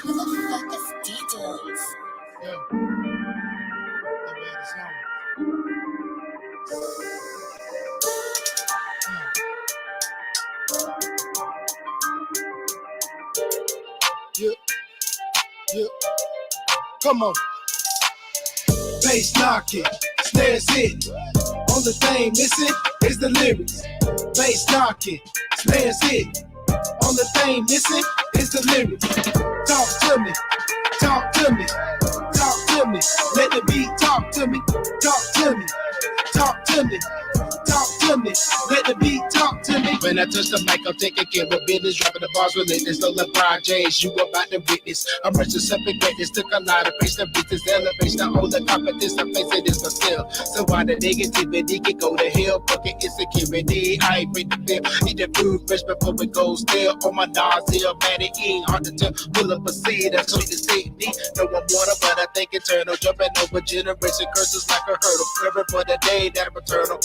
Motherfuckers DJs. Yeah. Yeah, yeah. Come on. Bass knocking, snares hit. Only thing missing is the lyrics. Bass knocking, snares hit. Only thing missing is the lyrics. Talk to me, talk to me, talk to me. Let the beat talk to me, talk to me, talk to me. Talk to me, let the beat talk to me. When I touch the mic, I'm taking care of business. Dropping the bars with latest. No LeBron James, you about to witness. I'm rich as something greatness. Took a lot of pace to beat this elevation. All the competence, the face it is for still. So why the negativity can go to hell? Fucking insecurity. I ain't break the bill. Eat the food fresh before it goes stale. On my nausea, man, it ain't hard to tell. Pull up a seed, that's sweet to safety. No one water, but I think eternal. Jumping over generation curses like a hurdle. Forever for the day that I'm eternal.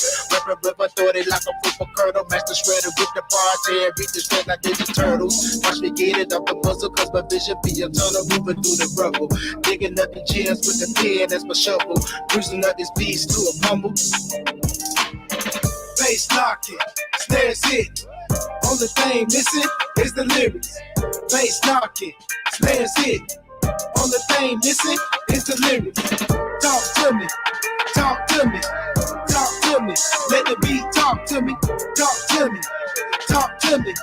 With authority like a football kernel. Master shredder with the party and beat the shred like Ninja Turtles. Watch me get it up the muscle, cause my vision be eternal. Moving through the rubble. Digging up the chairs with the pen, that's my shovel. Bruising up this beast to a humble. Bass knocking, snares hit. Only thing missing is the lyrics. Bass knocking, snares hit. Only thing missing is the lyrics. Talk to me, talk to me. Talk to me, let the beat talk to me, talk to me, talk to me,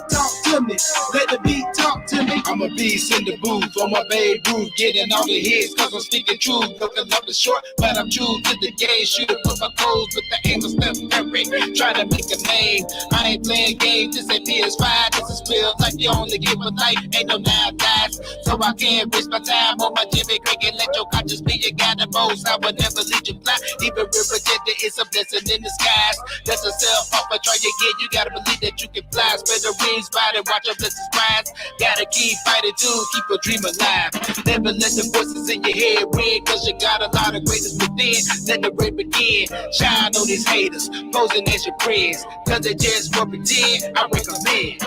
talk to me, let the beat talk to me. I'm a beast in the booth, on my Babe Ruth, getting all the hits, cause I'm speaking truth. Looking up the short, but I'm true to the game. Shooting for my clothes with the aim of Steph Curry. Trying to make a name, I ain't playing games, this ain't PS5, this is real life. You only give a life, ain't no nowadays. So I can't waste my time on my Jimmy Cricket. Let your conscience be, you got the most. I would never lead you fly, even when rejected, it's a blessing in disguise. That's a self-offer, try again, you gotta believe that you can fly. Spread the wings wide and watch your blessings rise. Gotta keep fighting too, keep a dream alive. Never let the voices in your head win, cause you got a lot of greatness within. Let the rain begin, shine on these haters, posing as your friends, cause they just won't pretend. I recommend.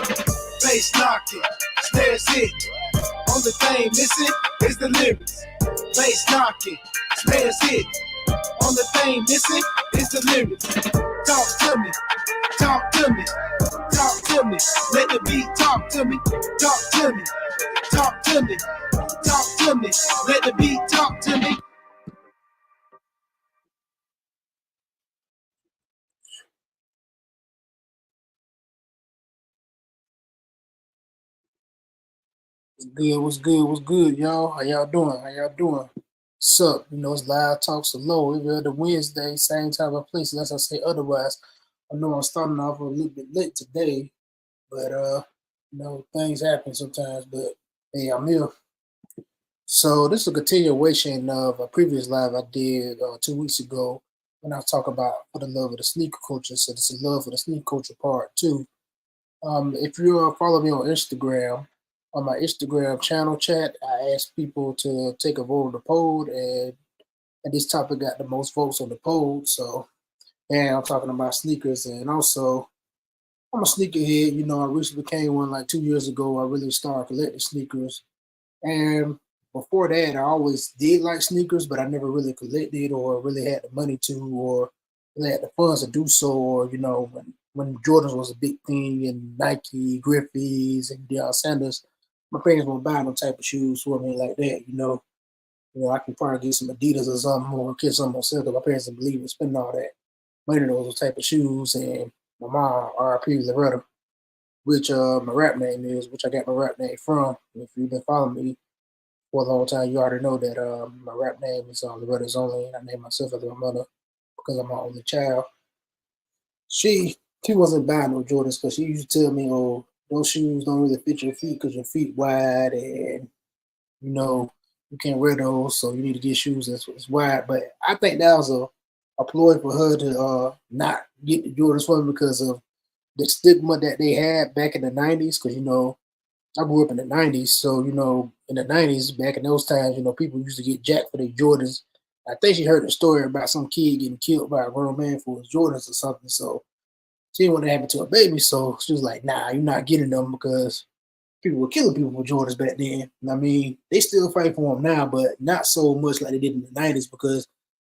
Bass knocking, snares hit. Only thing missing is the lyrics. Bass knocking, snares hit. Only thing missing is the lyrics. Talk to me, talk to me, talk to me. Let the beat talk to me, talk to me, talk to me, talk to me. Let the beat talk to me. What's good, y'all? How y'all doing? What's up? You know, it's Live Talk Slow every other Wednesday, same time and place, unless I say otherwise. I know I'm starting off a little bit late today, but you know, things happen sometimes, but hey, I'm here. So this is a continuation of a previous live I did 2 weeks ago when I was talking about for the love of the sneaker culture. So this is love for the sneaker culture part 2. If you follow me on Instagram, on my Instagram channel chat, I asked people to take a vote on the poll, and this topic got the most votes on the poll. So, and I'm talking about sneakers, and also I'm a sneakerhead. You know, I recently became one like 2 years ago. I really started collecting sneakers, and before that, I always did like sneakers, but I never really collected or really had the money to, or really had the funds to do so. Or you know, when Jordans was a big thing, and Nike, Griffey's, and Deion Sanders, my parents won't buy no type of shoes for me like that. You know, I can probably get some Adidas or something or get something on sale because my parents didn't believe in spending all that money on those type of shoes. And my mom, R.I.P. Loretta, which my rap name is, which I got my rap name from. If you've been following me for a long time, you already know that my rap name is Loretta's Only, and I named myself after my mother because I'm my only child. She wasn't buying no Jordans because she used to tell me, "Oh, those shoes don't really fit your feet because your feet wide, and you know you can't wear those, so you need to get shoes that's wide." But I think that was a ploy for her to not get the Jordans for me because of the stigma that they had back in the '90s. Because you know, I grew up in the '90s, so you know, in the '90s, back in those times, you know, people used to get jacked for their Jordans. I think she heard a story about some kid getting killed by a grown man for his Jordans or something. So she didn't want to happen to her baby, so she was like, "Nah, you're not getting them because people were killing people for Jordans back then. I mean, they still fight for them now, but not so much like they did in the '90s because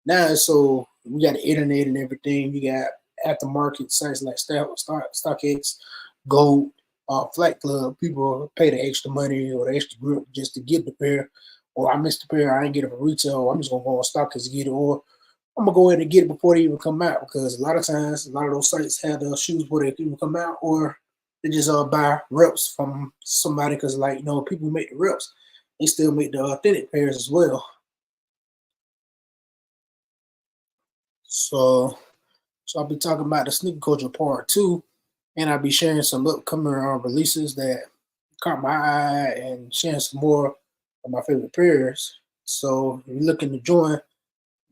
now it's so we got the internet and everything. You got aftermarket sites like StockX, Gold, Flight Club. People pay the extra money or the extra grip just to get the pair. Or I missed the pair, I ain't get it from retail. I'm just gonna go on StockX to get it, or I'm gonna go ahead and get it before they even come out because a lot of times, a lot of those sites have the shoes before they even come out, or they just buy reps from somebody because, like, people who make the reps, they still make the authentic pairs as well. So, so I'll be talking about the sneaker culture part two, and I'll be sharing some upcoming releases that caught my eye and sharing some more of my favorite pairs. So, if you're looking to join,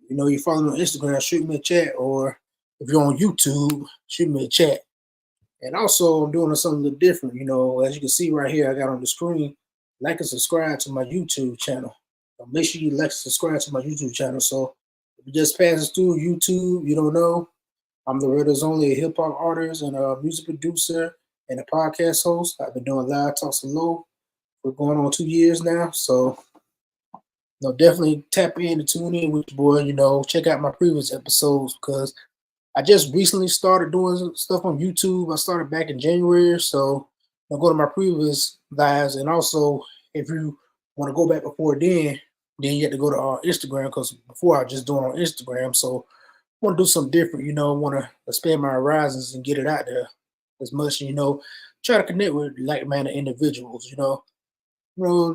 you follow me on Instagram, shoot me a chat, or if you're on YouTube, shoot me a chat. And also, I'm doing something a little different. As you can see right here, I got on the screen, like and subscribe to my YouTube channel. Make sure you like and subscribe to my YouTube channel. So, if you just passes through YouTube, you don't know, I'm Loretta's only a hip hop artist and a music producer and a podcast host. I've been doing live talks and low for going on 2 years now. So, definitely tap in and tune in with your boy. Check out my previous episodes because I just recently started doing stuff on YouTube. I started back in January, so I'll go to my previous lives. And also, if you want to go back before then you have to go to Instagram because before I was just doing on Instagram. So I want to do something different. Want to expand my horizons and get it out there as much. Try to connect with like-minded individuals.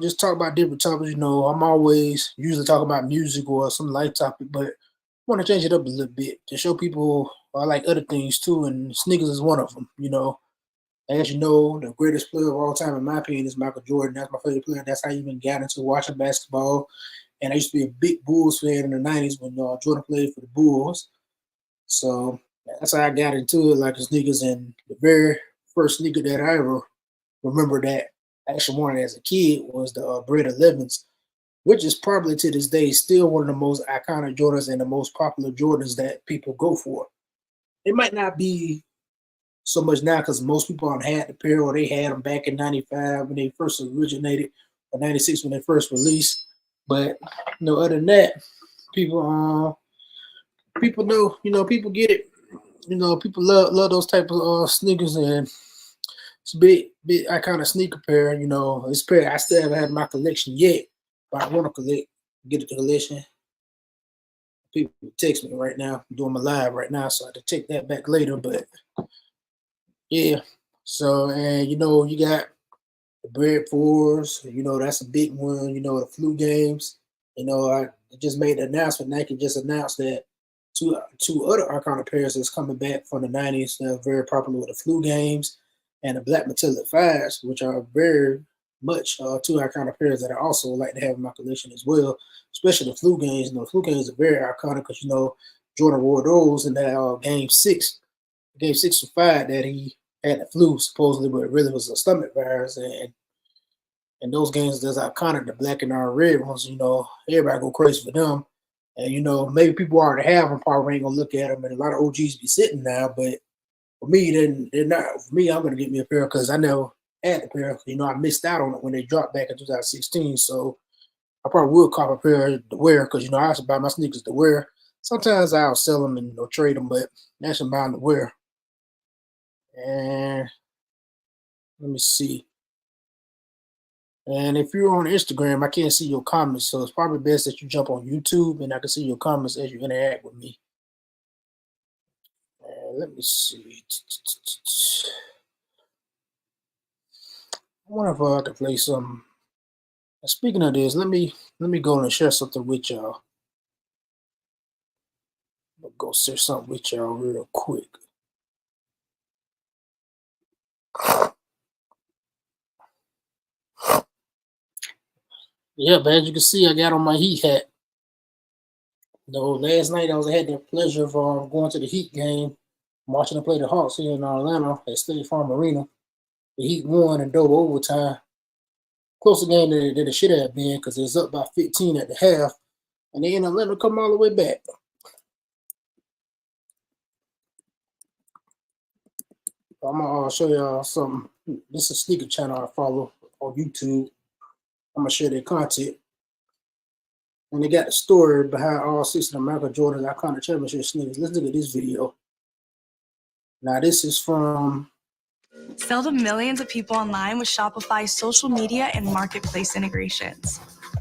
Just talk about different topics. I'm always usually talking about music or some light topic, but want to change it up a little bit to show people I like other things too, and sneakers is one of them. As you know, the greatest player of all time, in my opinion, is Michael Jordan. That's my favorite player. That's how I even got into watching basketball. And I used to be a big Bulls fan in the '90s when Jordan played for the Bulls. So that's how I got into it, like the sneakers. And the very first sneaker that I ever remember that I actually wanted as a kid was the Bred 11s, which is probably to this day still one of the most iconic Jordans and the most popular Jordans that people go for. It might not be so much now because most people aren't had the pair or they had them back in '95 when they first originated, or '96 when they first released. But other than that, people people know, people get it. People love those type of sneakers, and it's a big iconic sneaker pair. This pair I still haven't had in my collection yet, but I want to get it to collection. People text me right now. I'm doing my live right now, so I have to take that back later. But yeah, so and you got the Bread Fours. That's a big one. The flu games. I just made the announcement. Nike just announced that two other iconic pairs that's coming back from the '90s that are very popular with the flu games and the Black Metallic Fives, which are very much two iconic pairs that I also like to have in my collection as well. Especially the flu games. The flu games are very iconic because Jordan wore those in that game 6 or 5 that he had the flu supposedly, but it really was a stomach virus. And those games that's iconic, the black and red ones, everybody go crazy for them. And maybe people already have them, probably ain't gonna look at them, and a lot of OGs be sitting now. But for me, they're not. For me, I'm gonna get me a pair because I never had the pair. I missed out on it when they dropped back in 2016. So I probably will cop a pair to wear because I also buy my sneakers to wear. Sometimes I'll sell them and trade them, but that's mine to wear. And let me see. And if you're on Instagram, I can't see your comments, so it's probably best that you jump on YouTube and I can see your comments as you interact with me. Let me see. I wonder if I can play some. Speaking of this, let me go and share something with y'all. I'll go share something with y'all real quick. Yeah, but as you can see, I got on my Heat hat. Last night I had the pleasure of going to the Heat game, watching them play the Hawks here in Atlanta at State Farm Arena. The Heat won in double overtime. Closer game than it should have been because it was up by 15 at the half, and they ended up letting them come all the way back. I'm gonna show y'all something. This is a sneaker channel I follow. on YouTube. I'm gonna share their content. And they got the story behind all 6 of the Michael Jordan iconic championship sneakers. Let's look at this video. Now this is from Sell to millions of people online with Shopify's social media and marketplace integrations.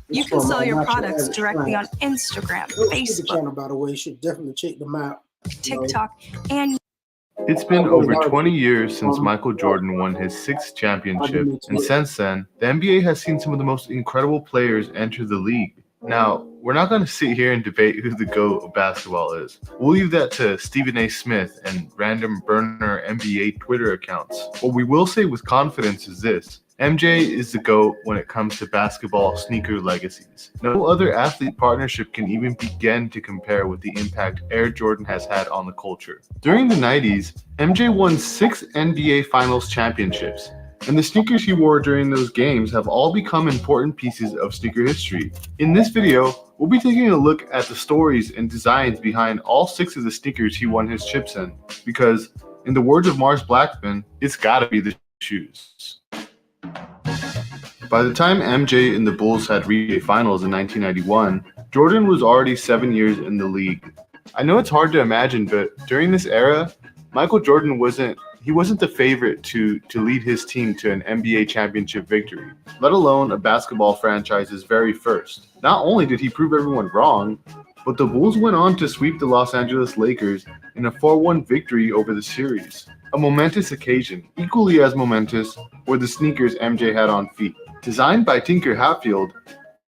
You can sell your products directly on Instagram, Facebook, channel, by the way. You should definitely check them out. TikTok, and it's been over 20 years since Michael Jordan won his 6th championship, and since then, the NBA has seen some of the most incredible players enter the league. Now, we're not going to sit here and debate who the GOAT of basketball is. We'll leave that to Stephen A. Smith and random burner NBA Twitter accounts. What we will say with confidence is this: MJ is the GOAT when it comes to basketball sneaker legacies. No other athlete partnership can even begin to compare with the impact Air Jordan has had on the culture. During the 90s, MJ won 6 NBA Finals championships, and the sneakers he wore during those games have all become important pieces of sneaker history. In this video, we'll be taking a look at the stories and designs behind all 6 of the sneakers he won his chips in, because, in the words of Mars Blackman, it's gotta be the shoes. By the time MJ and the Bulls had reached a finals in 1991, Jordan was already 7 years in the league. I know it's hard to imagine, but during this era, Michael Jordan wasn't the favorite to lead his team to an NBA championship victory, let alone a basketball franchise's very first. Not only did he prove everyone wrong, but the Bulls went on to sweep the Los Angeles Lakers in a 4-1 victory over the series. A momentous occasion. Equally as momentous were the sneakers MJ had on feet. Designed by Tinker Hatfield,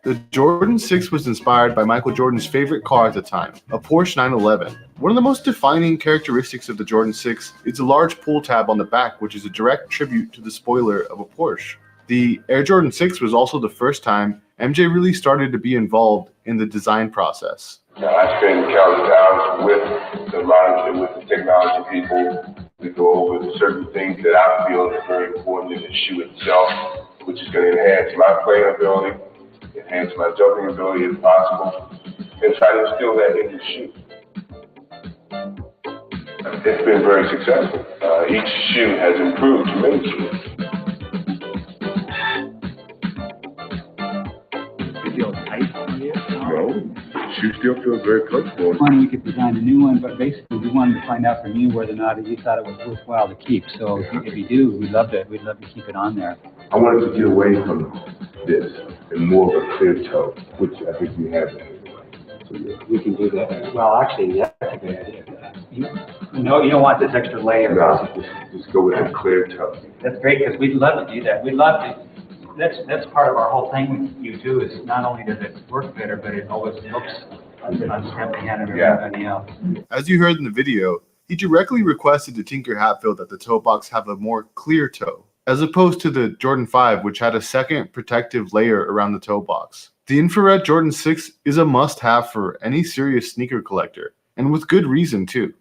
the Jordan 6 was inspired by Michael Jordan's favorite car at the time, a Porsche 911. One of the most defining characteristics of the Jordan 6 is a large pull tab on the back, which is a direct tribute to the spoiler of a Porsche. The Air Jordan 6 was also the first time MJ really started to be involved in the design process. I spend countless hours with the monitor, with the technology people. We go over certain things that I feel are very important in the shoe itself, which is going to enhance my playing ability, enhance my jumping ability if possible, and try to instill that in the shoe. It's been very successful. Each shoe has improved tremendously. It feels tight on you? No, the shoe still feels very comfortable. We could design a new one, but basically we wanted to find out from you whether or not you thought it was worthwhile to keep. So if you do, we'd love to keep it on there. I wanted to get away from this and more of a clear toe, which I think we have. So, yeah. We can do that. Well, actually, that's a good idea. You don't want this extra layer. No, just go with a clear toe. That's great, because we'd love to do that. We'd love to. That's part of our whole thing with you too. Is not only does it work better, but it always looks unstepping out of everybody else. As you heard in the video, he directly requested to Tinker Hatfield that the toe box have a more clear toe, as opposed to the Jordan 5, which had a second protective layer around the toe box. The infrared Jordan 6 is a must-have for any serious sneaker collector, and with good reason too.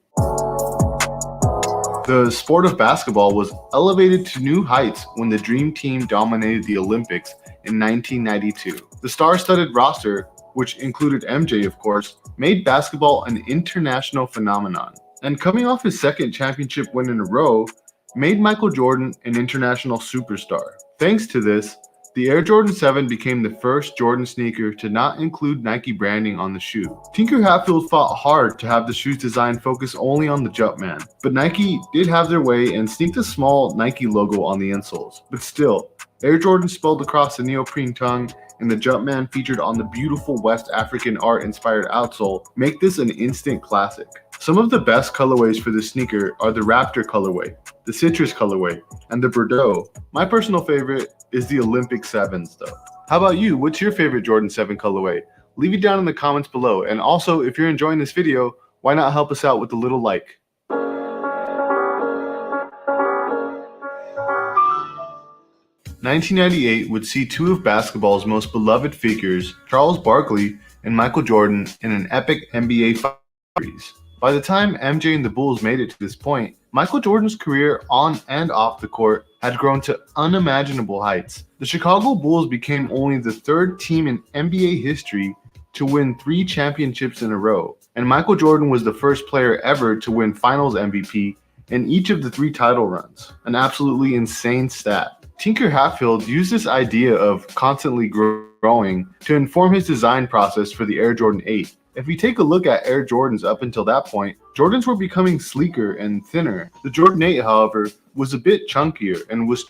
The sport of basketball was elevated to new heights when the Dream Team dominated the Olympics in 1992. The star-studded roster, which included MJ of course, made basketball an international phenomenon. And coming off his 2nd championship win in a row, made Michael Jordan an international superstar. Thanks to this, the Air Jordan 7 became the first Jordan sneaker to not include Nike branding on the shoe. Tinker Hatfield fought hard to have the shoe's design focus only on the Jumpman, but Nike did have their way and sneaked a small Nike logo on the insoles. But still, Air Jordan spelled across the neoprene tongue and the Jumpman featured on the beautiful West African art-inspired outsole make this an instant classic. Some of the best colorways for this sneaker are the Raptor colorway, the Citrus colorway, and the Bordeaux. My personal favorite is the Olympic 7s though. How about you? What's your favorite Jordan 7 colorway? Leave it down in the comments below. And also, if you're enjoying this video, why not help us out with a little like? (1998) would see 2 of basketball's most beloved figures, Charles Barkley and Michael Jordan, in an epic NBA series. By the time MJ and the Bulls made it to this point, Michael Jordan's career on and off the court had grown to unimaginable heights. The Chicago Bulls became only the 3rd team in NBA history to win 3 championships in a row, and Michael Jordan was the first player ever to win Finals MVP in each of the 3 title runs, an absolutely insane stat. Tinker Hatfield used this idea of constantly growing to inform his design process for the Air Jordan 8. If we take a look at Air Jordans up until that point, Jordans were becoming sleeker and thinner. The Jordan 8, however, was a bit chunkier and was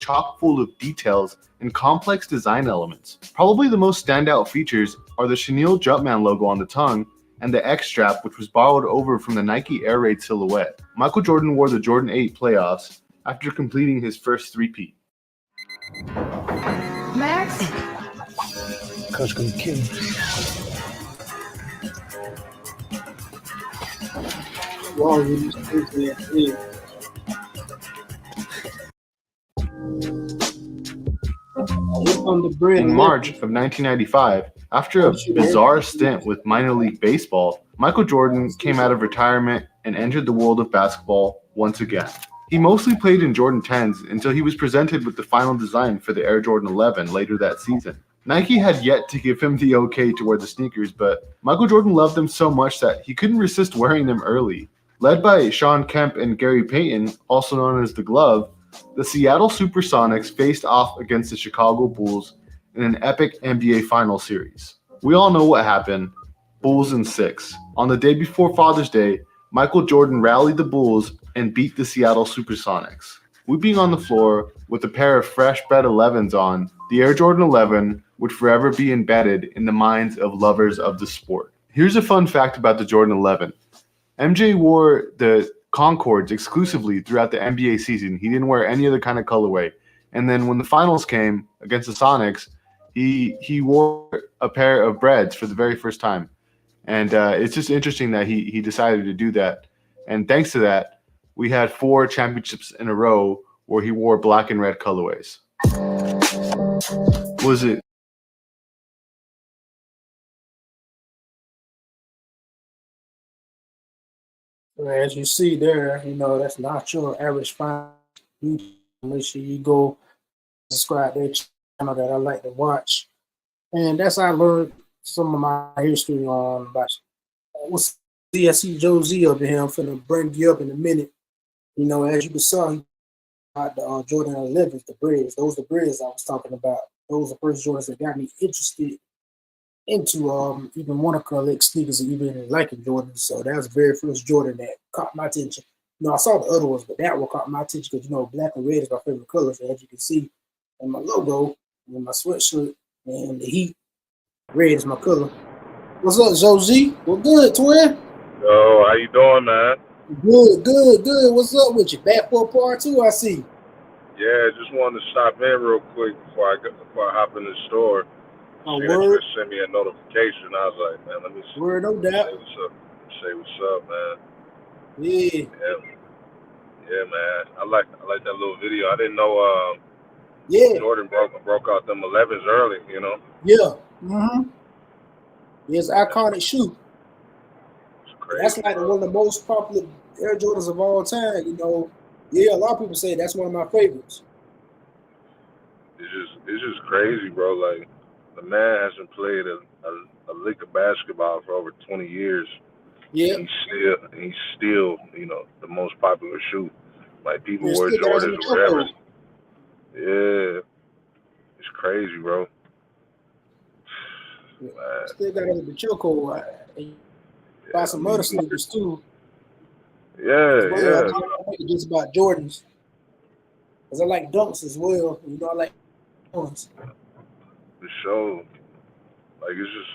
chock full of details and complex design elements. Probably the most standout features are the chenille Jumpman logo on the tongue and the X-strap, which was borrowed over from the Nike Air Raid silhouette. Michael Jordan wore the Jordan 8 playoffs after completing his first three-peat. Max? Coach gonna kill me. Wow, you just In March of 1995, after a bizarre stint with minor league baseball, Michael Jordan came out of retirement and entered the world of basketball once again. He mostly played in Jordan 10s until he was presented with the final design for the Air Jordan 11 later that season. Nike had yet to give him the okay to wear the sneakers, but Michael Jordan loved them so much that he couldn't resist wearing them early. Led by Sean Kemp and Gary Payton, also known as the Glove, the Seattle Supersonics faced off against the Chicago Bulls in an epic NBA Finals series. We all know what happened. Bulls in 6. On the day before Father's Day, Michael Jordan rallied the Bulls and beat the Seattle Supersonics. Weeping on the floor with a pair of fresh bred 11s on, the Air Jordan 11 would forever be embedded in the minds of lovers of the sport. Here's a fun fact about the Jordan 11. MJ wore the Concords exclusively throughout the NBA season. He didn't wear any other kind of colorway. And then when the finals came against the Sonics, he wore a pair of Breads for the very first time. And it's just interesting that he decided to do that. And thanks to that, we had 4 championships in a row where he wore black and red colorways. Was it? As you see there, that's not your average fine. Make sure you go subscribe to their channel that I like to watch. And that's how I learned some of my history on about what's CSC Joe Z up in here. I'm finna bring you up in a minute. As you can saw, he got the Jordan 11s, the Breads. Those are the Breads I was talking about. Those are the first Jordans that got me interested into even want to collect sneakers and even liking Jordan. So that was the very first Jordan that caught my attention. I saw the other ones, but that one caught my attention because black and red is my favorite colors. As you can see, and my logo and my sweatshirt and the Heat, red is my color. What's up, Josie? Well, good, twin. Yo, how you doing, man? Good. What's up with you? Back for part 2, I see. Yeah, just wanted to stop in real quick before I hop in the store. Oh, See that word. you sent me a notification. I was like, man, let me see. Word, no doubt. Say what's up, man. Yeah, man. I like that little video. I didn't know Jordan broke out them 11s early. Yeah. Mm-hmm. It's an iconic shoe. It's crazy. That's like one of the most popular Air Jordans of all time. A lot of people say that's one of my favorites. It's just crazy, bro. Like, the man hasn't played a lick of basketball for over 20 years. Yeah. And he's still, the most popular shoe. Like, people wear still got Jordans or whatever. Yeah. It's crazy, bro. Yeah. Still got it in the chokehold. Buy some other sneakers too. Yeah. I think it's just about Jordans. Because I like dunks as well. I like ones. For sure. Like, it's just,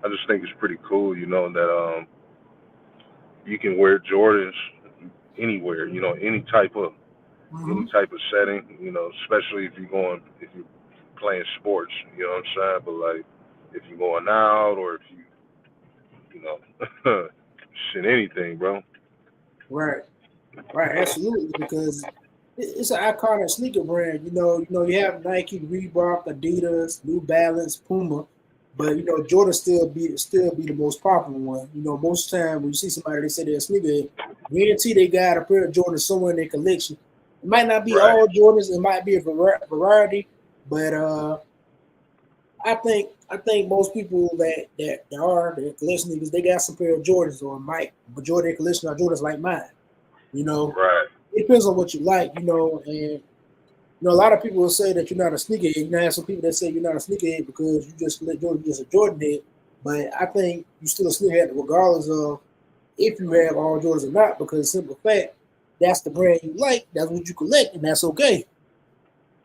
I just think it's pretty cool, that you can wear Jordans anywhere, any type of setting, especially if you're playing sports, you know what I'm saying? But like, if you're going out or if you shit, anything, bro. Right, absolutely, because it's an iconic sneaker brand. You have Nike, Reebok, Adidas, New Balance, Puma, but Jordan still be the most popular one. Most time when you see somebody, they say they're a sneaker, guarantee they got a pair of Jordans somewhere in their collection. It might not be all Jordans, it might be a variety, but I think most people that collect sneakers, they got some pair of Jordans, or majority of their collection are Jordans like mine. You know, Right. it depends on what you like. You know, and a lot of people will say that you're not a sneakerhead. You have some people that say you're not a sneakerhead because you just let Jordan just a Jordan head. But I think you still a sneakerhead regardless of if you have all Jordans or not, because simple fact, that's the brand you like, that's what you collect, and that's okay.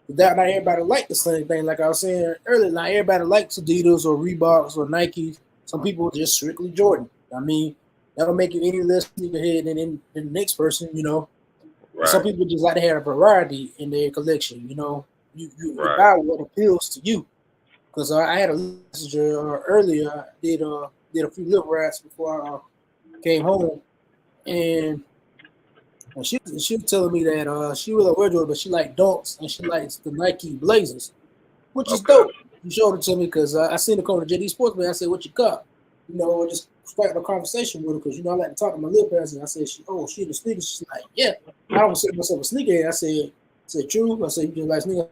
Not everybody like the same thing. Like I was saying earlier, not everybody likes Adidas or Reeboks or Nike. Some people just strictly Jordan. I mean, that'll make you any less sneakerhead than the next person, you know. Right. Some people just like to have a variety in their collection, you know. You Right. buy what appeals to you. Because I had a messenger earlier. I did a few lip rats before I came home, and she was telling me that she was a wear Jordan, but she liked Dunks and she likes the Nike Blazers, which is Okay. dope. She showed it to me because I seen the cover of JD Sportsman. I said, "What you got?" You know, I just started a conversation with her because I like to talk to my little person. I said, "She in the sneakers." She's like, "Yeah, I don't consider myself a sneakerhead." I said, "True." I said, "You just like sneakers."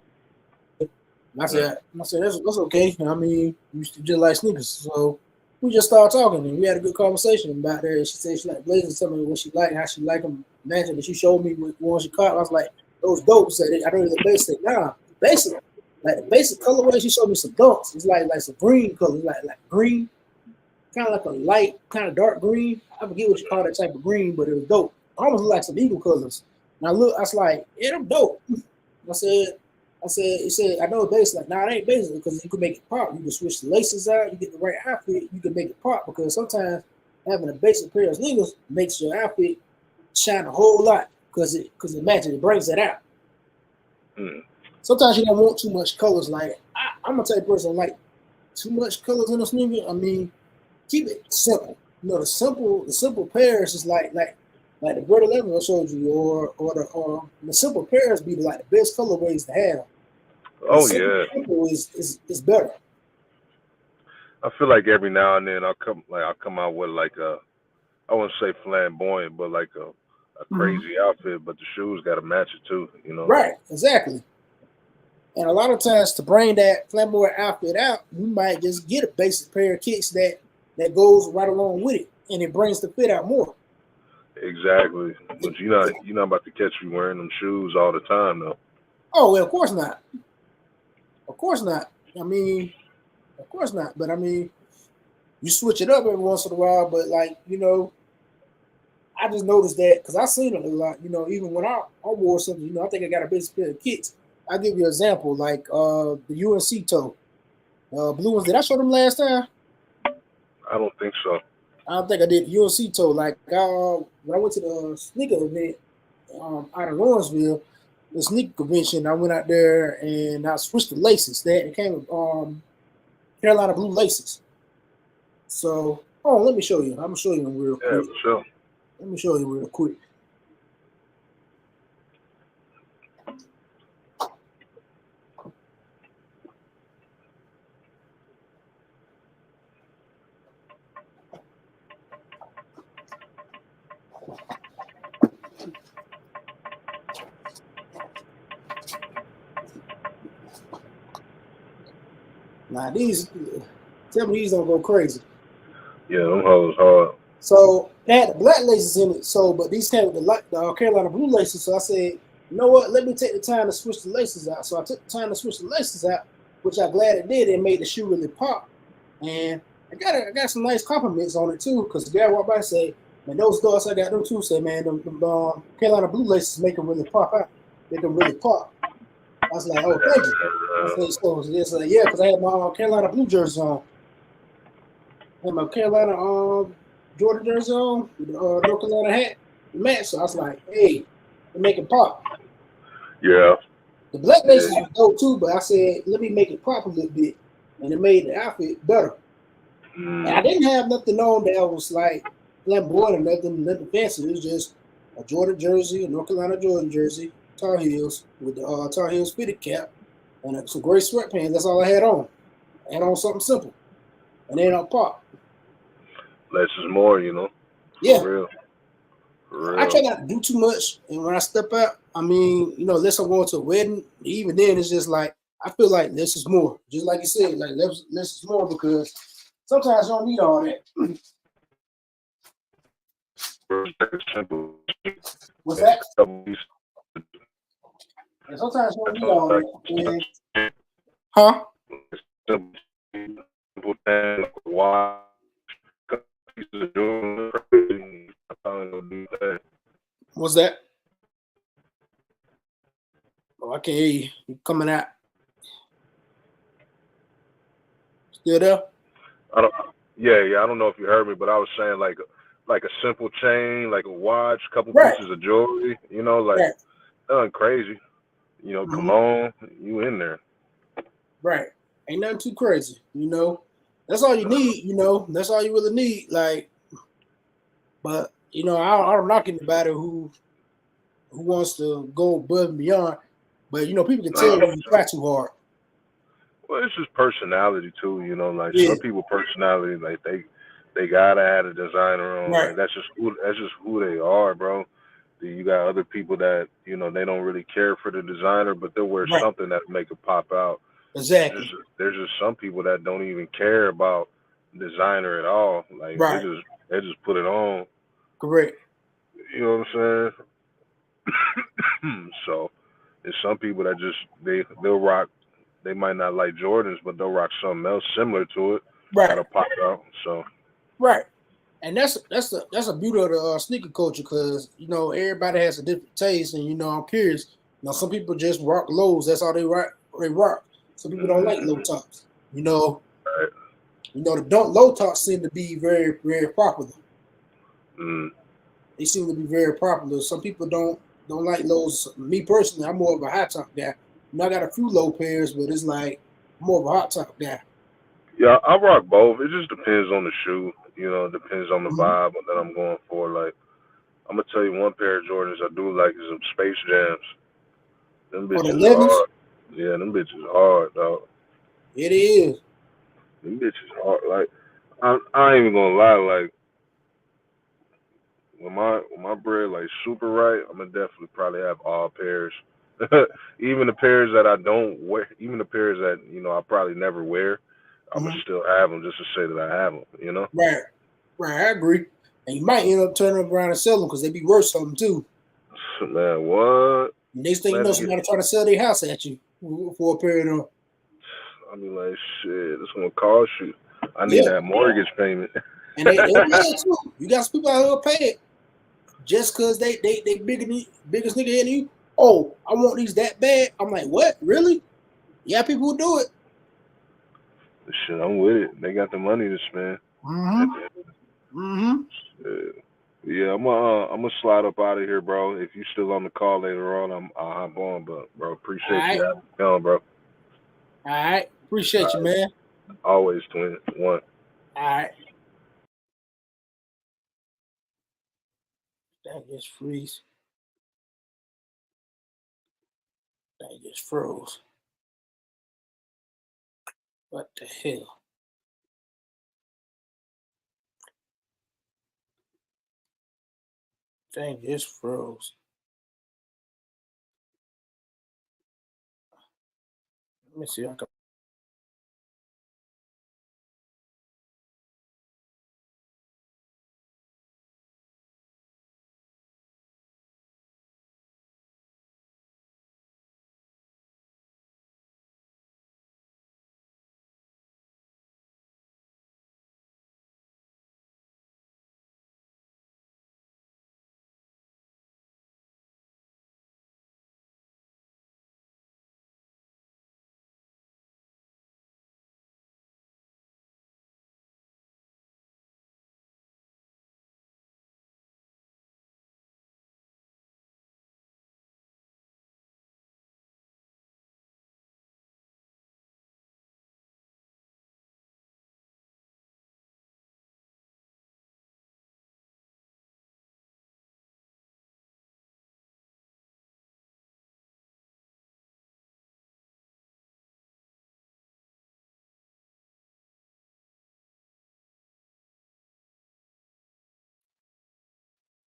I said, that's okay. I mean, you just like sneakers. So we just started talking and we had a good conversation about that. She said she like Blazers, tell me what she like, how she like them. Imagine that she showed me what one she caught. I was like, those dope. Said I don't know the basic. Nah, basic. Like the basic colorway, she showed me some dunks. It's like some green color, like green, kind of like a light, kind of dark green. I forget what you call that type of green, but it was dope. Almost like some eagle colors. And I was like, yeah, them dope. He said, I know it's basic. Like, nah, it ain't basic because you can make it pop. You can switch the laces out. You get the right outfit. You can make it pop because sometimes having a basic pair of sneakers makes your outfit shine a whole lot because it matches. It brings it out. Mm. Sometimes you don't want too much colors. Like I'm a type of person like too much colors in a sneaker. I mean, keep it simple. You know, the simple pairs is like the Bird 11 I showed you, or the simple pairs be like the best colorways to have. Oh yeah. Simple is better. I feel like every now and then I'll come out with like I wouldn't say flamboyant, but like a crazy outfit, but the shoes got to match it too, you know. Right, exactly. And a lot of times to bring that flamboyant outfit out, you might just get a basic pair of kicks that goes right along with it, and it brings the fit out more. Exactly, but you're not about to catch me wearing them shoes all the time, though. Oh well, of course not. Of course not. I mean, of course not. But I mean, you switch it up every once in a while. But like I just noticed that because I seen it a lot. You know, even when I wore something, you know, I think I got a basic pair of kicks. I'll give you an example, like the UNC toe, blue ones. Did I show them last time? I don't think so. I don't think I did. UNC toe. Like when I went to the sneaker event out of Lawrenceville, the sneaker convention, I went out there and I switched the laces. It came with Carolina blue laces. So, let me show you. I'm gonna show you real quick. Yeah, for sure. Let me show you real quick. Now tell me these don't go crazy. Yeah, them hoes hard. So they had the black laces in it. So, but these came with the Carolina blue laces. So I said, you know what? Let me take the time to switch the laces out. So I took the time to switch the laces out, which I'm glad it did. It made the shoe really pop. And I got some nice compliments on it too. Because the guy walked by and said, man, those dogs I got them too. Say, man, them Carolina blue laces make them really pop out. Make them really pop. I was like, oh, thank you. I said, so yeah, because I had my Carolina blue jersey on. I had my Carolina Jordan jersey on, with the North Carolina hat, the match. So I was like, hey, they make it pop. Yeah. The black laces was dope too, but I said, let me make it pop a little bit. And it made the outfit better. And I didn't have nothing on that was like flamboyant or nothing fancy. It was just a Jordan jersey, a North Carolina Jordan jersey, Tar Heels with the Tar Heels fitted cap, and some gray sweatpants. That's all I had on. I had on something simple. And then I'll pop. Less is more, you know. Yeah. For real. I try not to do too much. And when I step out, I mean, you know, unless I'm going to a wedding, even then it's just like, I feel like less is more. Just like you said, like less is more because sometimes you don't need all that. like a simple. What's that? Sometimes And sometimes when we on, huh? simple thing, like why pieces of jewelry. What's that? Oh, I can't hear you. You coming out? Still there? I don't. Yeah. I don't know if you heard me, but I was saying like a simple chain, like a watch, couple Right. pieces of jewelry. You know, like Right. nothing crazy. You know, cologne. You in there? Right. Ain't nothing too crazy. You know, that's all you need. You know, that's all you really need. Like, but you know, I don't knock anybody who wants to go above and beyond. But you know, people can tell when you try too hard. Well, it's just personality too. You know, like Yeah. some people personality, like they gotta have a designer on. Right. Like that's just who they are, bro. You got other people that you know they don't really care for the designer, but they'll wear Right. something that make it pop out. Exactly. There's just some people that don't even care about designer at all. Like Right. they just put it on. Correct. You know what I'm saying? So there's some people that just they'll rock. They might not like Jordans, but they'll rock something else similar to it. Right. That'll pop out. So right. And that's a beauty of the sneaker culture because you know everybody has a different taste, and you know I'm curious. You know, some people just rock lows. That's all they rock. They rock. Some people don't like low tops. You know. Right. You know the low tops seem to be very very popular. They seem to be very popular. Some people don't like lows. Me personally, I'm more of a high top guy. You know, I got a few low pairs, but it's like I'm more of a hot top guy. Yeah, I rock both. It just depends on the shoe. You know, it depends on the vibe that I'm going for. Like, I'm gonna tell you one pair of Jordans I do like is some Space Jams. Them Oh, the bitches 11s? hard. Yeah, them bitches hard, dog. It is. Them bitches hard. Like, I ain't even gonna lie. Like, when my bread like super right, I'm gonna definitely probably have all pairs. Even the pairs that I don't wear, even the pairs that you know I probably never wear, I'm gonna still have them just to say that I have them. You know? Right. Right. I agree. And you might end up turning around and sell them because they be worth something too. Man, what? Next thing you know, somebody trying to sell their house at you for a period of. I mean, like shit, it's gonna cost you. I need that mortgage payment. And they will too. You got some people out here pay it just because they biggest nigga in you. Oh, I want these that bad. I'm like, what? Really? Yeah, people who do it. Shit, I'm with it. They got the money to spend. Yeah, I'm gonna slide up out of here, bro. If you still on the call later on, I'll hop on. But bro, appreciate you having me on, bro. All right, appreciate you, man. Always, twin. One. All right. That just freeze. That just froze. What the hell? Thing just froze. Let me see if I can.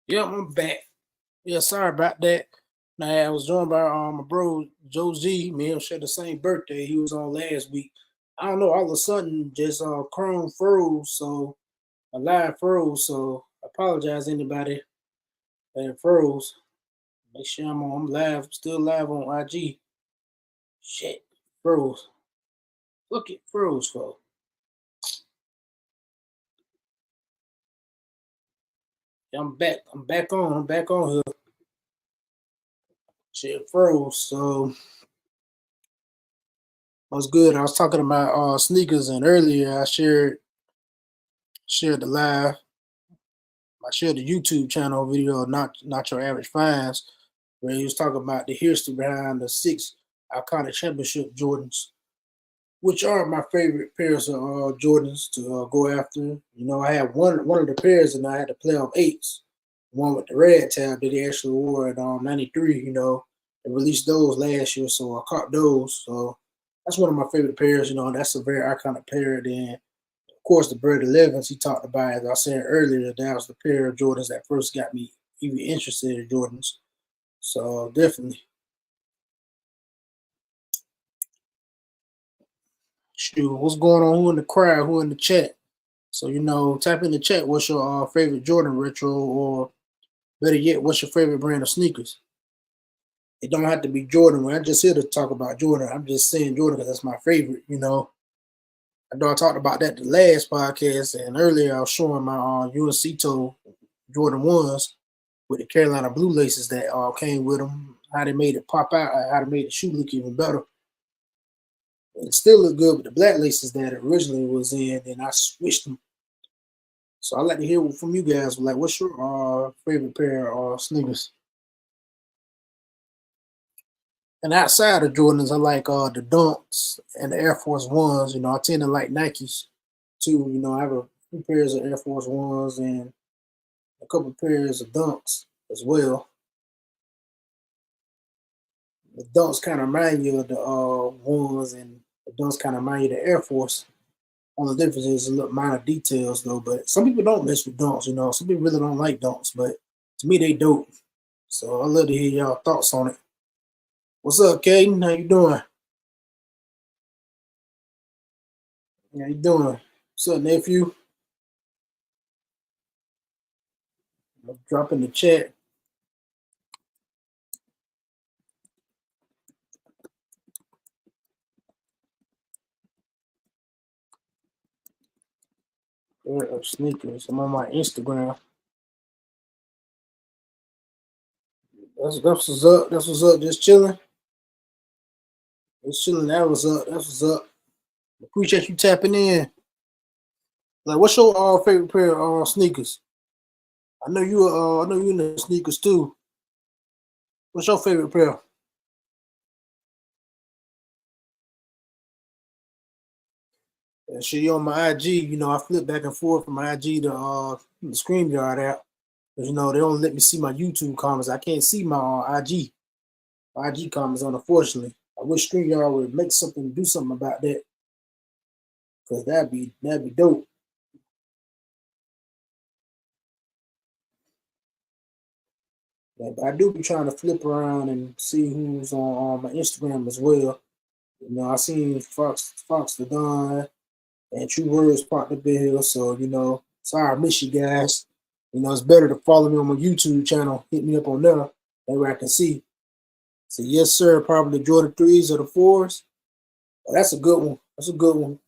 Yeah, I'm back. Yeah, sorry about that. Now I was joined by my bro Joe G. Me and him share the same birthday. He was on last week. I don't know. All of a sudden, just Chrome froze, so a line froze. So I apologize anybody And froze. Make sure I'm live, still live on IG. Shit, froze. Look, it froze, folks. I'm back. I'm back on here. Shit froze. So what's good? I was talking about sneakers, and earlier I shared the live. I shared the YouTube channel video, not your average finds, where he was talking about the history behind the 6 iconic championship Jordans, which are my favorite pairs of Jordans to go after. You know, I had one of the pairs, and I had the playoff 8s, one with the red tab that he actually wore at '93. You know, they released those last year, so I caught those. So that's one of my favorite pairs. You know, that's a very iconic pair. Then, of course, the Bird 11s he talked about, as I said earlier, that was the pair of Jordans that first got me even interested in Jordans. So definitely. Shoot, what's going on? Who in the crowd? Who in the chat? So, you know, type in the chat, what's your favorite Jordan retro, or better yet, what's your favorite brand of sneakers? It don't have to be Jordan. When I'm just here to talk about Jordan, I'm just saying Jordan because that's my favorite, you know. I know I talked about that the last podcast, and earlier I was showing my UNC toe Jordan 1s with the Carolina blue laces that came with them, how they made it pop out, how they made the shoe look even better. It still look good with the black laces that it originally was in, and I switched them. So I'd like to hear from you guys. Like, what's your favorite pair of sneakers? And outside of Jordans, I like the Dunks and the Air Force Ones. You know, I tend to like Nikes too. You know, I have a few pairs of Air Force Ones and a couple pairs of Dunks as well. The Dunks kind of remind you of the ones, and the Dunks kind of remind you of the Air Force. Only difference is a little minor details, though. But some people don't mess with Dunks, you know. Some people really don't like Dunks, but to me, they dope. So I'd love to hear y'all thoughts on it. What's up, Caden? How you doing? How you doing? What's up, nephew? Drop in the chat. Pair of sneakers. I'm on my Instagram. That's what's up. That's what's up. Just chilling. Just chilling. That was up. That's what's up. Appreciate you tapping in. Like, what's your favorite pair of sneakers? I know you in the sneakers too. What's your favorite pair? And shit, you on my IG, you know, I flip back and forth from my IG to the StreamYard app. Because, you know, they don't let me see my YouTube comments. I can't see my IG. My IG comments, unfortunately. I wish StreamYard would make something, do something about that. Because that'd be dope. Yeah, but I do be trying to flip around and see who's on my Instagram as well. You know, I seen Fox the Don and True Words popped up in here. So, you know, sorry I miss you guys. You know, it's better to follow me on my YouTube channel. Hit me up on there. That way I can see. So, yes, sir, probably the Jordan 3s or the 4s. Oh, that's a good one. That's a good one.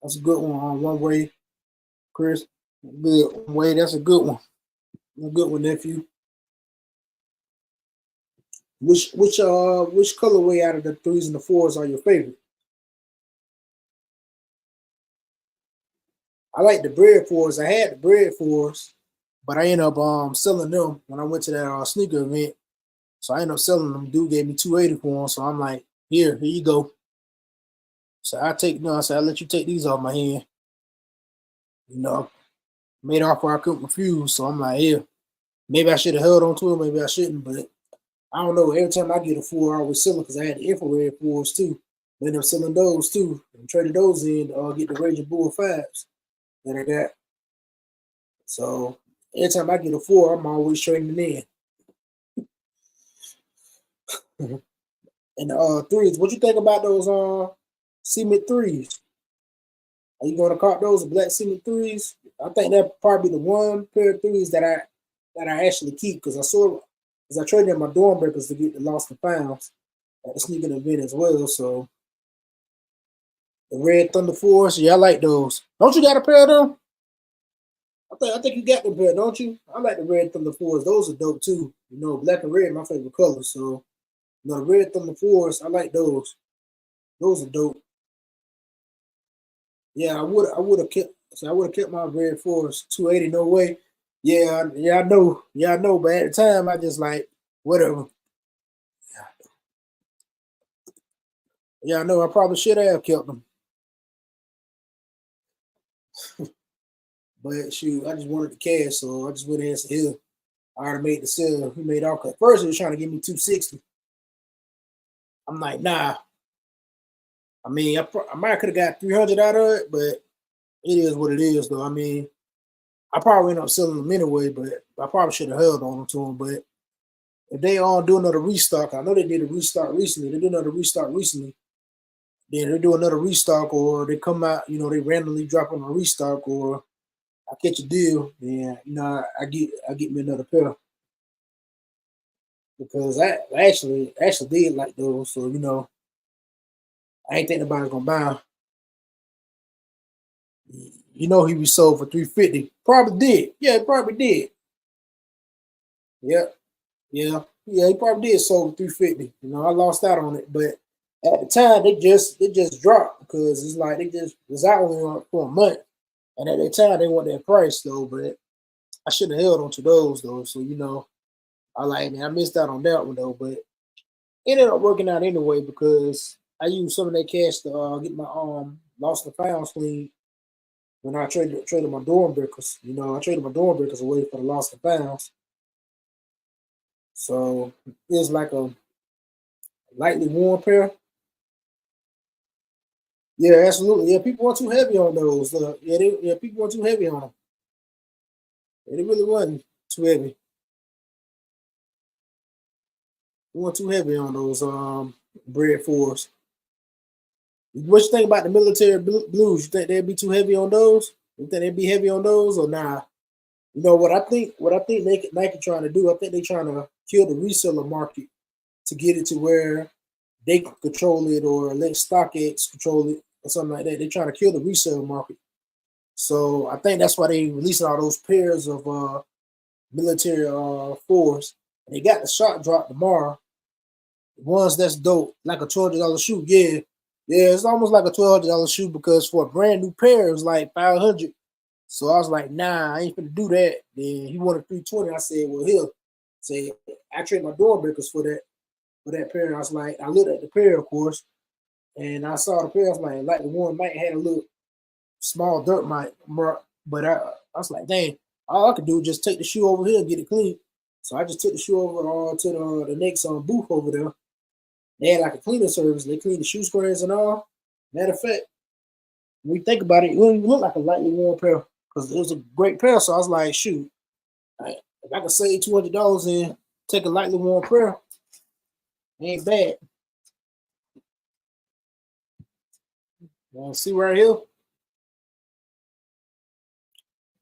That's a good one on one way, Chris. Good one way. That's a good one. A good one, nephew. Which colorway out of the 3s and the 4s are your favorite? I like the bread 4s. I had the bread 4s, but I ended up selling them when I went to that sneaker event. So I ended up selling them. Dude gave me $280 for them. So I'm like, here you go. So I said, I'll let you take these off my hand. You know, made offer I couldn't refuse. So I'm like, here. Maybe I should have held on to it, maybe I shouldn't, but I don't know. Every time I get a 4, I always sell them because I had the infrared 4s too. I ended up selling those too and traded those in to get the Raging Bull 5s that I got. So every time I get a 4, I'm always trading it in. And 3s, what you think about those cement 3s? Are you gonna cop those black cement 3s? I think that probably the one pair of 3s that I actually keep because I traded in my dorm breakers to get the lost and founds at the sneaker event as well. So the Red Thunder Force, yeah, I like those. Don't you got a pair of them? I think you got the pair, don't you? I like the Red Thunder Force. Those are dope too. You know, black and red, my favorite color. So you know, the Red Thunder Force, I like those. Those are dope. Yeah, I would have kept. So I would have kept my Red Force 280. No way. Yeah, I know. Yeah, I know. But at the time, I just like whatever. Yeah, I know. I probably should have kept them. But shoot, I just wanted the cash, so I just went ahead and said, "Here, I already made the sale." He made all cut. First, he was trying to give me 260. I'm like, nah. I mean, I might could have got 300 out of it, but it is what it is, though. I mean, I probably ended up selling them anyway, but I probably should have held on to them. But if they all do another restock, I know they did a restock recently. They did another restock recently. Then they do another restock, or they come out, you know, they randomly drop on a restock, or I catch a deal, then you know I get me another pair because I actually did like those, so you know I ain't think nobody's gonna buy 'em. You know he was sold for 350. Probably did. Yeah, he probably did. Yeah, yeah. He probably did sold for 350. You know, I lost out on it, but at the time they just dropped because it's like they just was out only for a month, and at that time they want that price though. But I should have held on to those though. So you know, I missed out on that one though, but it ended up working out anyway because I used some of that cash to get my lost and found clean when I traded my dorm breakers. You know, I traded my dorm breakers away for the lost and founds. So it's like a lightly worn pair. Yeah, absolutely. Yeah, people weren't too heavy on those. People weren't too heavy on them. Yeah, they really wasn't too heavy. They weren't too heavy on those bread fours. What you think about the military blues? You think they'd be too heavy on those? You think they'd be heavy on those or nah? You know what I think? What I think Nike trying to do? I think they're trying to kill the reseller market to get it to where they can control it or let StockX control it or something like that. They're trying to kill the resale market. So I think that's why they releasing all those pairs of military fours. And they got the shot drop tomorrow. The ones that's dope, like a $200 shoe. Yeah, it's almost like a $1,200 shoe because for a brand new pair, it was like 500. So I was like, nah, I ain't gonna do that. Then he wanted 320. I said, well, here, say I trade my door breakers for that pair. And I was like, I looked at the pair, of course, and I saw the pair. I was like the one might have a little small dirt mite, but I was like, dang, all I could do is just take the shoe over here and get it clean. So I just took the shoe over to the next booth over there. They had like a cleaning service. They cleaned the shoe squares and all. Matter of fact, when we think about it, it wouldn't even look like a lightly worn pair because it was a great pair. So I was like, shoot, if I could save $200 and take a lightly worn pair, it ain't bad. See right here?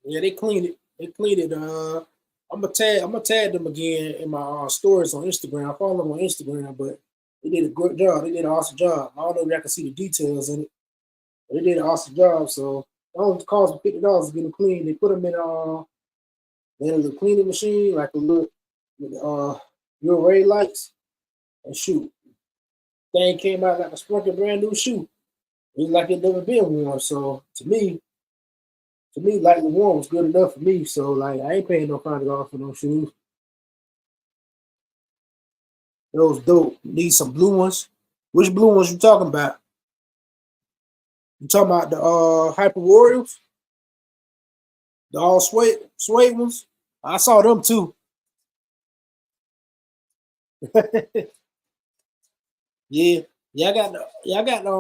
Yeah, they cleaned it. They cleaned it. I'm gonna tag them again in my stories on Instagram. I follow them on Instagram, but they did a great job. They did an awesome job. I don't know if y'all can see the details in it. They did an awesome job. So it only cost me $50 to get them clean. They put them in a cleaning machine, like a little your ray lights, and shoot. Thing came out like a sparking brand new shoe. It was like it never been worn. So to me, like the one was good enough for me. So like I ain't paying no $5 for those shoes. Those dope. Need some blue ones. Which blue ones you talking about? You talking about the Hyper Warriors? The all suede ones? I saw them too. Yeah. I got the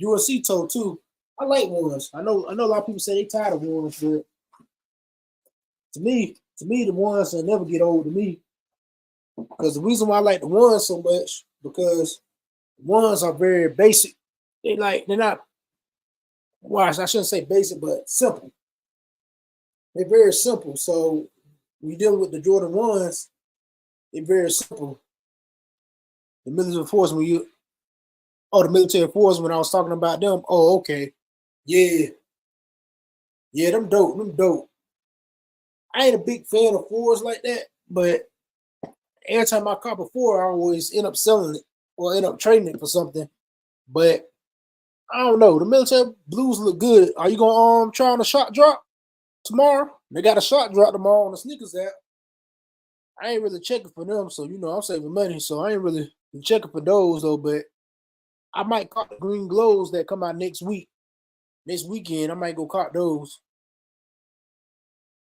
UNC toe too. I like ones. I know a lot of people say they tired of ones, but to me, the ones that never get old to me. Because the reason why I like the ones so much, because ones are very basic. They're not, well, I shouldn't say basic, but simple. They're very simple. So when you're dealing with the Jordan 1s, it's very simple. The military force, the military force, when I was talking about them, oh, okay. Yeah. Yeah, them dope. I ain't a big fan of 4s like that, but every time I cop a 4, I always end up selling it or end up trading it for something. But I don't know. The military blues look good. Are you gonna try on a shot drop tomorrow? They got a shot drop tomorrow on the sneakers app. I ain't really checking for them, so I'm saving money, so I ain't really checking for those though. But I might cop the green glows that come out next weekend. I might go cop those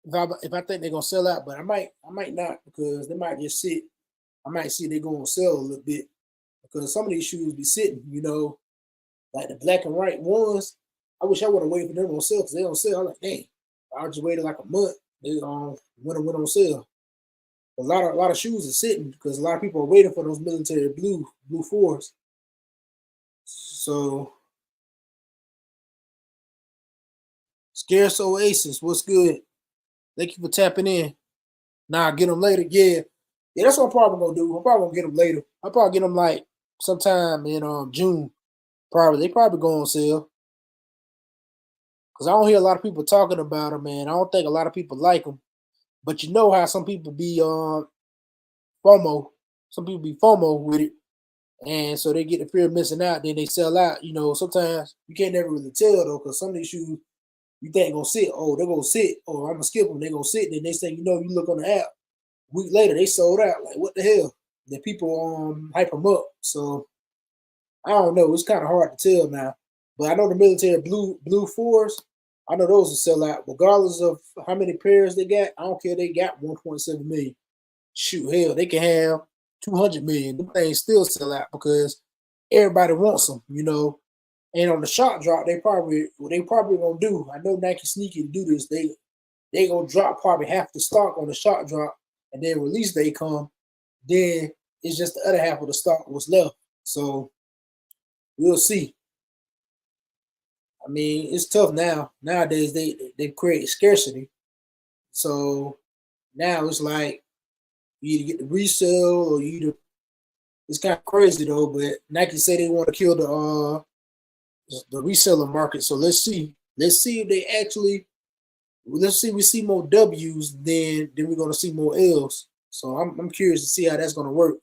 if I think they're gonna sell out. But I might not, because they might just sit. I might see they're gonna sell a little bit, because some of these shoes be sitting, like the black and white ones. I wish I would have waited for them on sale, because they don't sell. I'm like, dang, I just waited like a month. They went on sale. A lot of shoes are sitting because a lot of people are waiting for those military blue 4s. So Scarce Oasis, what's good? Thank you for tapping in. Nah, get them later. Yeah, that's what I'm probably gonna do. I'm probably gonna get them later. I'll probably get them like sometime in June. They probably go on sale. Because I don't hear a lot of people talking about them, man. I don't think a lot of people like them. But you know how some people be FOMO. Some people be FOMO with it. And so they get the fear of missing out. Then they sell out. Sometimes you can't never really tell, though, because some of these shoes you think going to sit. Oh, they're going to sit. Or I'm going to skip them. They're going to sit. Then they say, you look on the app. A week later, they sold out. Like, what the hell? The people hype them up. So I don't know. It's kind of hard to tell now. But I know the military blue 4s, I know those will sell out regardless of how many pairs they got. I don't care. They got 1.7 million. Shoot, hell, they can have 200 million. Them things still sell out because everybody wants them, And on the shot drop, what they probably gonna do. I know Nike sneaky to do this. They gonna drop probably half the stock on the shot drop, and then release day come. Then it's just the other half of the stock was left. So we'll see. I mean, it's tough now. Nowadays, they create scarcity. So now it's like you either get the resale or it's kind of crazy though. But Nike say they want to kill the reseller market. So let's see. Let's see if they actually. Let's see. We see more W's, then we're gonna see more L's. So I'm curious to see how that's gonna work.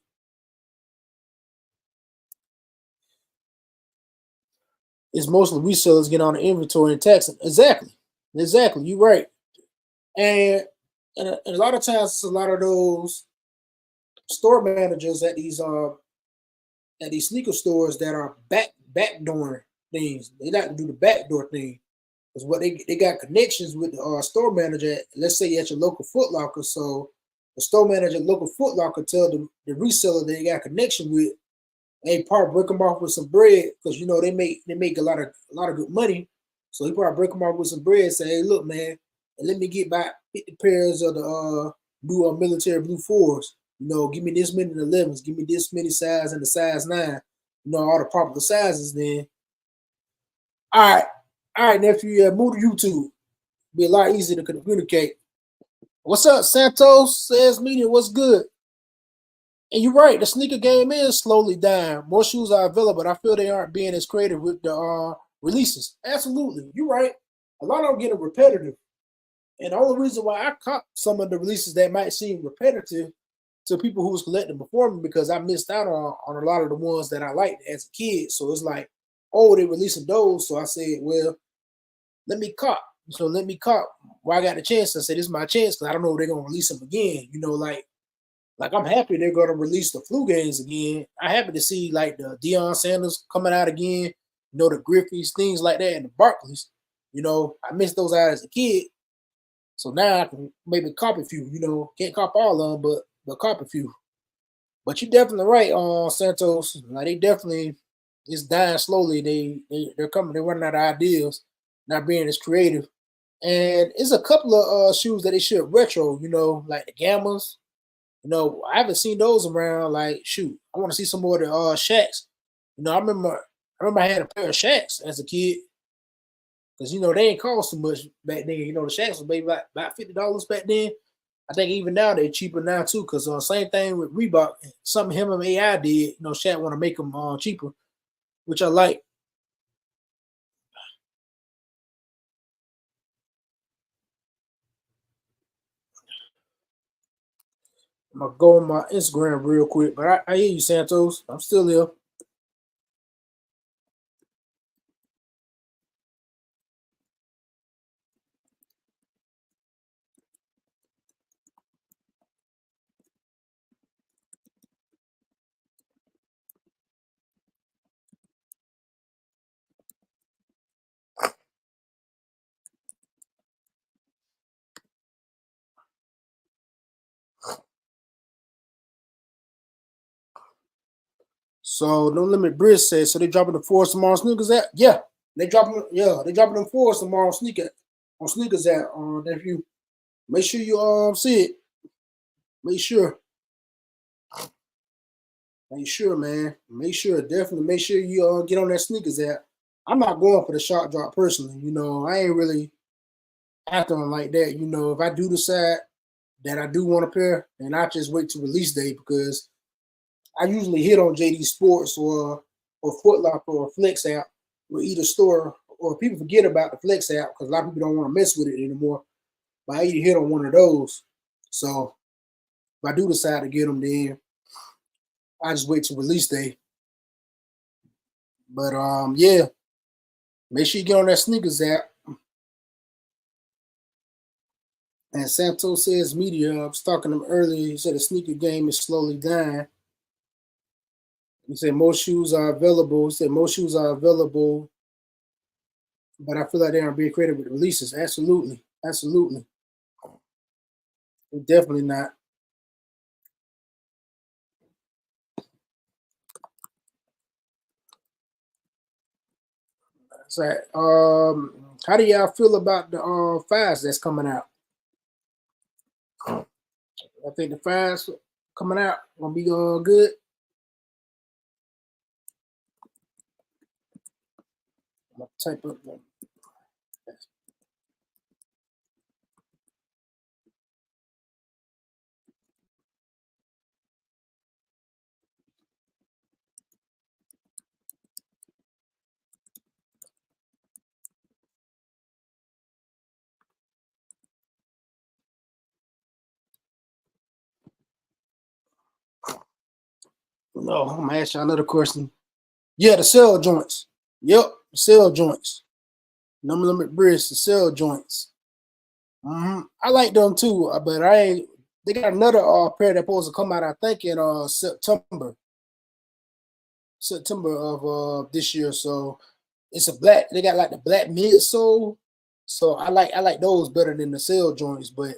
It's mostly resellers get on the inventory and taxing. Exactly. You're right. And a lot of times it's a lot of those store managers at these sneaker stores that are backdooring things. They like to do the backdoor thing. Because what they got connections with the store manager, let's say at your local Foot Locker. So the store manager at local Foot Locker tell the reseller they got connection with, they probably break them off with some bread, because they make a lot of good money. So he probably break them off with some bread and say, hey, look, man, let me get back 50 pairs of the new military blue 4s. Give me this many 11s, give me this many size and the size 9. All the popular sizes. Then, all right, nephew, move to YouTube. Be a lot easier to communicate. What's up, Santos? Says Media, what's good? And you're right, the sneaker game is slowly dying. More shoes are available, but I feel they aren't being as creative with the releases. Absolutely, you're right. A lot of them getting repetitive. And the only reason why I caught some of the releases that might seem repetitive to people who was collecting before me, because I missed out on a lot of the ones that I liked as a kid. So it's like, oh, they're releasing those. So I said, well, let me cop. So let me cop. Well, I got the chance. I said, this is my chance, because I don't know if they're going to release them again. Like I'm happy they're going to release the flu games again. I'm happy to see like the Deion Sanders coming out again, the Griffeys, things like that, and the Barkleys. I missed those out as a kid. So now I can maybe cop a few, can't cop all of them, but cop a few. But you're definitely right, Santos. Like they definitely, it's dying slowly. They're running out of ideas, not being as creative. And it's a couple of shoes that they should retro, like the Gammas. I haven't seen those around. Like, shoot, I want to see some more of the Shaqs. I remember I had a pair of Shaqs as a kid, because they ain't cost too much back then. The Shaqs was maybe about $50 back then. I think even now they're cheaper now too, because same thing with Reebok. Something him and AI did, you know, Shaq want to make them cheaper, which I like. I'm gonna go on my Instagram real quick, but I hear you, Santos. I'm still here. So No Limit Briz says, so they dropping the fours tomorrow sneakers at? Yeah, they dropping them fours tomorrow sneakers at. If you make sure you see it, make sure, man, definitely make sure you get on that sneakers app. I'm not going for the shot drop personally. You know, I ain't really acting like that. You know, if I do decide that I do want a pair, then I just wait to release day, because I usually hit on JD Sports or Foot Locker or Flex app with either store, or people forget about the Flex app because a lot of people don't want to mess with it anymore. But I either hit on one of those. So if I do decide to get them, then I just wait to release day. But yeah, make sure you get on that sneakers app. And Santos says media. I was talking to him earlier. He said the sneaker game is slowly dying. He said most shoes are available. But I feel like they aren't being creative with releases. Absolutely. Definitely not. So, how do y'all feel about the fives that's coming out? I think the fives coming out gonna be good. I'm gonna type up them. No, I'm gonna ask you another question. Yeah, the cell joints. Yep, the cell joints. No Limit Briz, the cell joints. I like them too, but I ain't. They got another pair that's supposed to come out, I think, in September of this year. So it's a black. They got like the black midsole. So I like those better than the cell joints. But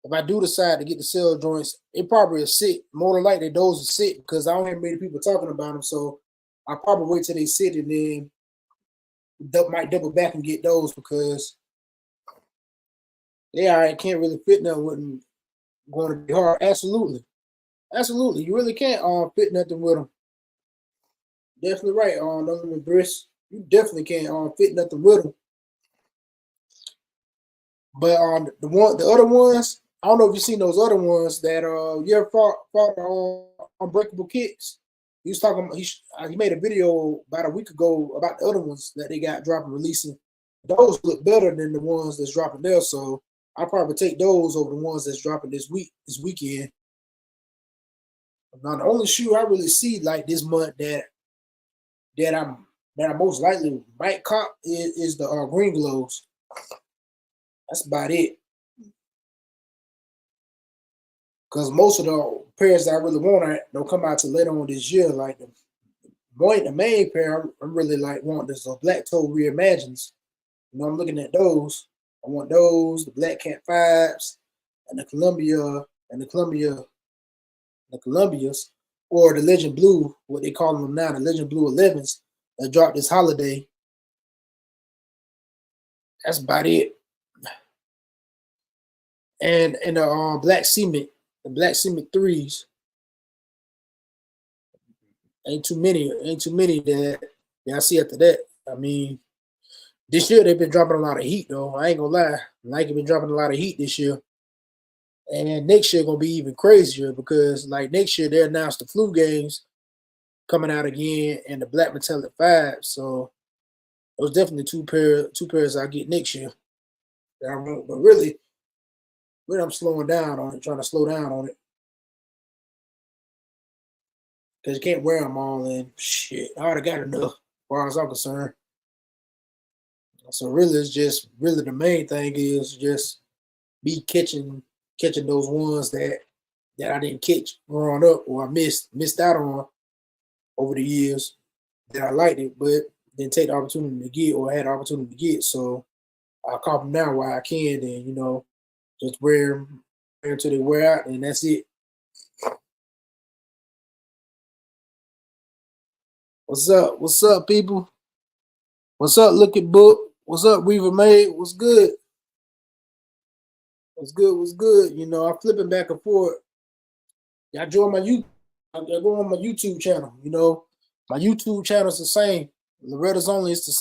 if I do decide to get the cell joints, it probably will sit. More than likely, those will sit because I don't hear many people talking about them. So I'll probably wait till they sit and then might double back and get those, because they can't really fit nothing with them. Going to be hard. Absolutely. You really can't fit nothing with them. Definitely right. No Limit Briz. You definitely can't fit nothing with them. But the other ones, I don't know if you've seen those other ones that you ever fought Unbreakable Kicks. He was talking. He made a video about a week ago about the other ones that they got dropping, releasing. Those look better than the ones that's dropping there. So I'll probably take those over the ones that's dropping this weekend. Now the only shoe I really see like this month that I most likely might cop is the Green Glows. That's about it. Because most of the pairs that I really want don't come out till later on this year. Like the main pair I'm really like want is the Black Toe Reimagines. You know, I'm looking at those. I want those, the Black Cat 5s, and the Columbias, or the Legend Blue, what they call them now, the Legend Blue 11s that dropped this holiday. That's about it. And the Black Cement 3s. Ain't too many that I see after that. I mean, this year they've been dropping a lot of heat though. I ain't gonna lie. Nike been dropping a lot of heat this year. And next year gonna be even crazier because like next year they announced the flu games coming out again and the Black Metallic 5. So those definitely two pairs I get next year. But really I'm slowing down on it, trying to slow down on it. Because you can't wear them all in. Shit, I already got enough as far as I'm concerned. So really, it's just really the main thing is just be catching those ones that I didn't catch growing up or I missed out on over the years that I liked it, but didn't take the opportunity to get or had the opportunity to get. So I cop them now while I can, and just wear them until they wear out, and that's it. What's up? What's up, people? What's up, Look at Book? What's up, Weaver Made? What's good? What's good? What's good? I'm flipping back and forth. Y'all join my YouTube. I go on my YouTube channel. My YouTube channel is the same. Loretta's Only. It's the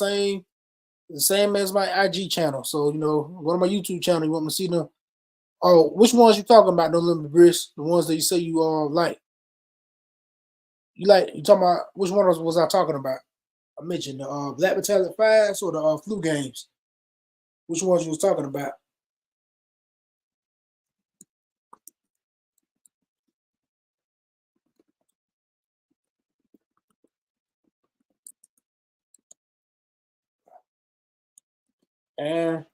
same as my IG channel. So go to my YouTube channel. You want me to see them? Oh, which ones you talking about? No limit, Briss. The ones that you say you like. You talking about which one was I talking about? I mentioned the Black Metallic 5s or the flu games. Which ones you was talking about? And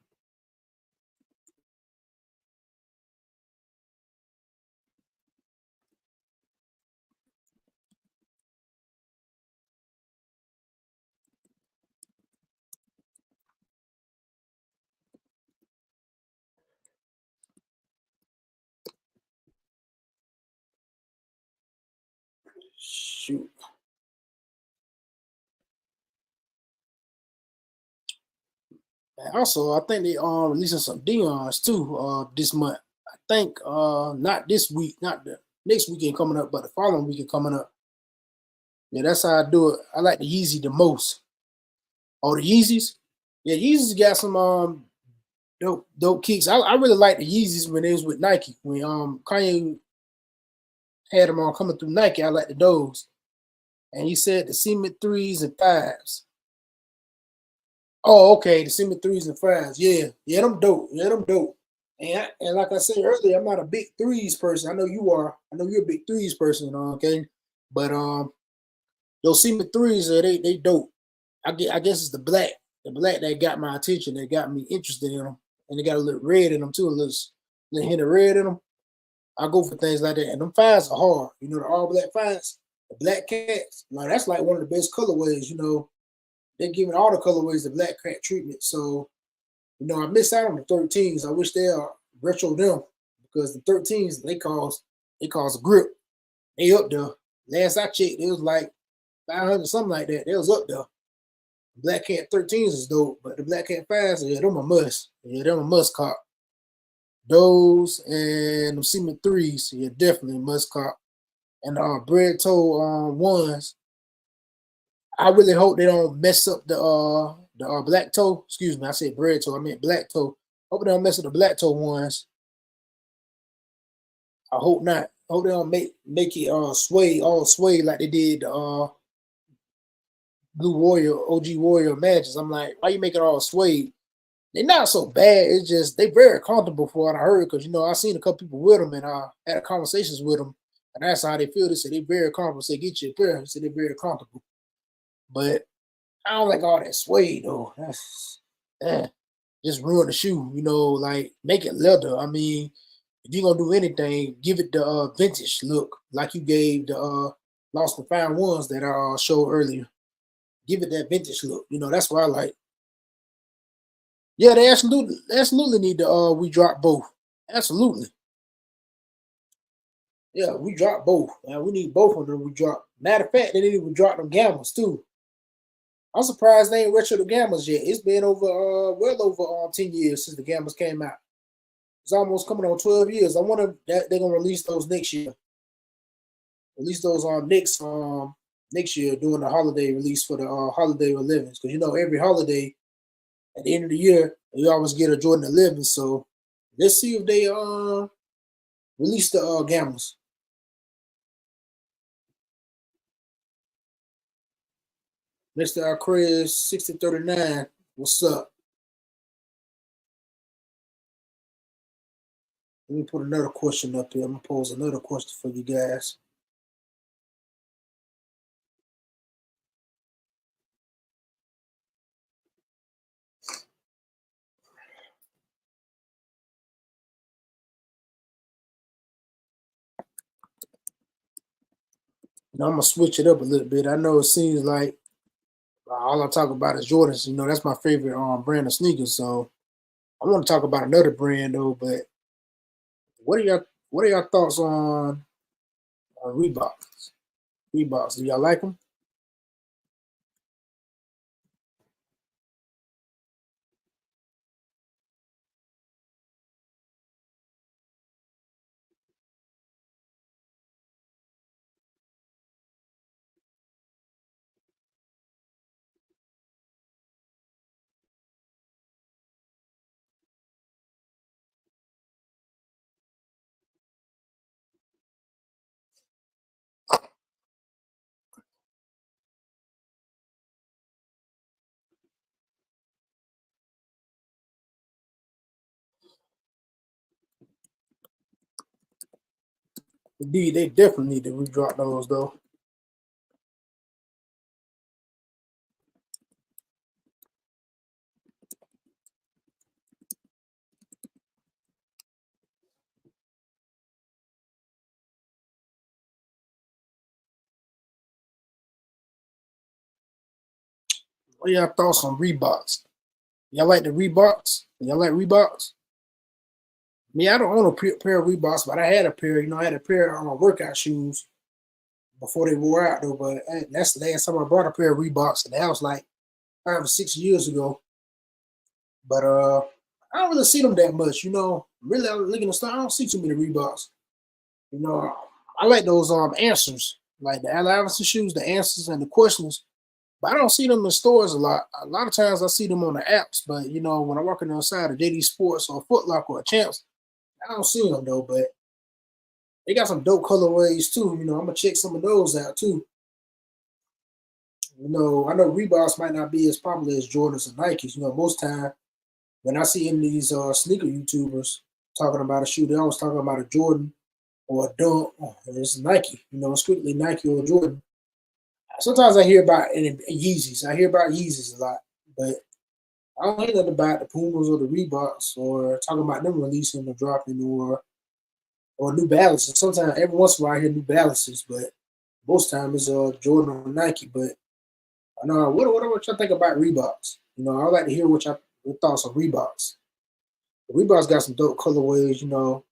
shoot. And also, I think they releasing some Dion's too this month. I think not this week, not the next weekend coming up, but the following weekend coming up. Yeah, that's how I do it. I like the Yeezy the most. Oh, the Yeezys? Yeah, Yeezys got some dope kicks. I really like the Yeezys when they was with Nike. When Kanye had them on coming through Nike, I like those. And he said the cement 3s and 5s. Oh, okay, the cement 3s and 5s. Yeah, them dope. And like I said earlier, I'm not a big threes person. I know you are. I know you're a big threes person, okay? But those cement 3s they dope. I guess it's the black that got my attention, that got me interested in them. And they got a little red in them too, a little hint of red in them. I go for things like that. And them 5s are hard. The all black 5s, the black cats. Now that's like one of the best colorways, They're giving all the colorways the black cat treatment. So, I missed out on the 13s. I wish they retro them because the 13s they cause a grip. They up there. Last I checked, it was like 500 something like that. They was up there. Black Cat 13s is dope, but the Black Cat 5s, yeah, them a must. Yeah, them a must cop. Those and the cement 3s, yeah, definitely a must cop. And bread toe ones. I really hope they don't mess up the black toe. Excuse me, I said bread toe. I meant black toe. Hope they don't mess up the black toe ones. I hope not. Hope they don't make it sway like they did Blue Warrior, OG Warrior matches. I'm like, why you make it all suede? They're not so bad. It's just they very comfortable for what I heard because I seen a couple people with them and I had conversations with them and that's how they feel. They say they're very comfortable. Say get you a pair. They say they're very comfortable. But I don't like all that suede though. That's just ruin the shoe. Like make it leather. I mean, if you're gonna do anything, give it the vintage look, like you gave the Lost and Found ones that I showed earlier. Give it that vintage look. That's what I like. Yeah, they absolutely need to we drop both. Absolutely. Yeah, we drop both. We need both of them. We drop. Matter of fact, they need to drop them Gammas too. I'm surprised they ain't retro the Gammas yet. It's been over well over 10 years since the Gammas came out. It's almost coming on 12 years. I wonder that they're gonna release those next year. Release those on next year during the holiday release for the holiday 11s. Because every holiday at the end of the year, you always get a Jordan 11. So let's see if they Release the gamblers. Mr. Chris 6039. What's up? Let me put another question up here. I'm gonna pose another question for you guys. Now I'm gonna switch it up a little bit. I know it seems like all I talk about is Jordans. That's my favorite brand of sneakers. So I want to talk about another brand though. But what are your thoughts on Reeboks? Reeboks, do y'all like them? Indeed, they definitely need to redrop those though. What are y'all thoughts on Reeboks? Y'all like the Reeboks? Y'all like Reeboks? I don't own a pair of Reeboks, but I had a pair. I had a pair of workout shoes before they wore out though. But that's the last time I bought a pair of Reeboks, and that was like 5 or 6 years ago. But I don't really see them that much. Really, I'm looking at stuff. I don't see too many Reeboks. I like those answers, like the Allen Iverson shoes, the answers and the questions. But I don't see them in stores a lot. A lot of times I see them on the apps. But when I'm walking outside of JD Sports or Foot Locker or Champs, I don't see them though. But they got some dope colorways too. I'm gonna check some of those out too. I know Reeboks might not be as popular as Jordans and Nikes. Most time when I see any of these sneaker YouTubers talking about a shoe, they always talking about a Jordan or a Dunk. It's Nike. Strictly Nike or Jordan. Sometimes I hear about Yeezys. I hear about Yeezys a lot, but I don't hear nothing about the Pumas or the Reeboks or talking about them releasing or dropping or New Balances. Sometimes every once in a while I hear New Balances, but most time it's Jordan or Nike. But I know what y'all think about Reeboks. I would like to hear what your thoughts on Reeboks. The Reeboks got some dope colorways.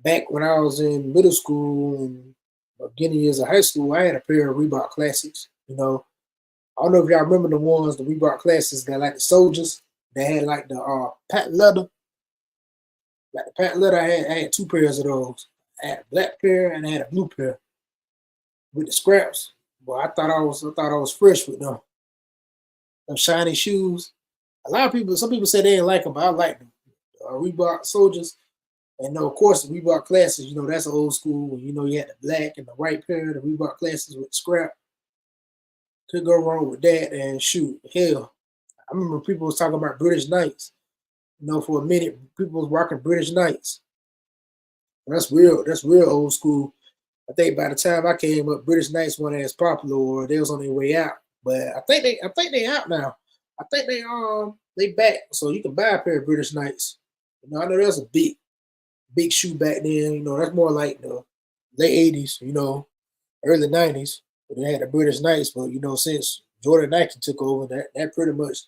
Back when I was in middle school and beginning years of high school, I had a pair of Reebok Classics. I don't know if y'all remember the Reebok Classics that like the soldiers. They had like the patent leather. Like the patent leather, I had 2 pairs of those. I had a black pair and I had a blue pair with the scraps. Boy, I thought I was fresh with them. Them shiny shoes. Some people say they didn't like them, but I like them. Reebok soldiers. And of course, the Reebok Classics, that's old school. You had the black and the white pair, the Reebok Classics with the scrap. Could go wrong with that. And shoot, hell, I remember people was talking about British Knights. For a minute, people was rocking British Knights. That's real old school. I think by the time I came up, British Knights weren't as popular, or they was on their way out. But I think they out now. I think they back, so you can buy a pair of British Knights. I know there's a big shoe back then. That's more like the late 80s, early 90s. They had the British Knights, but since Jordan Nike took over, that pretty much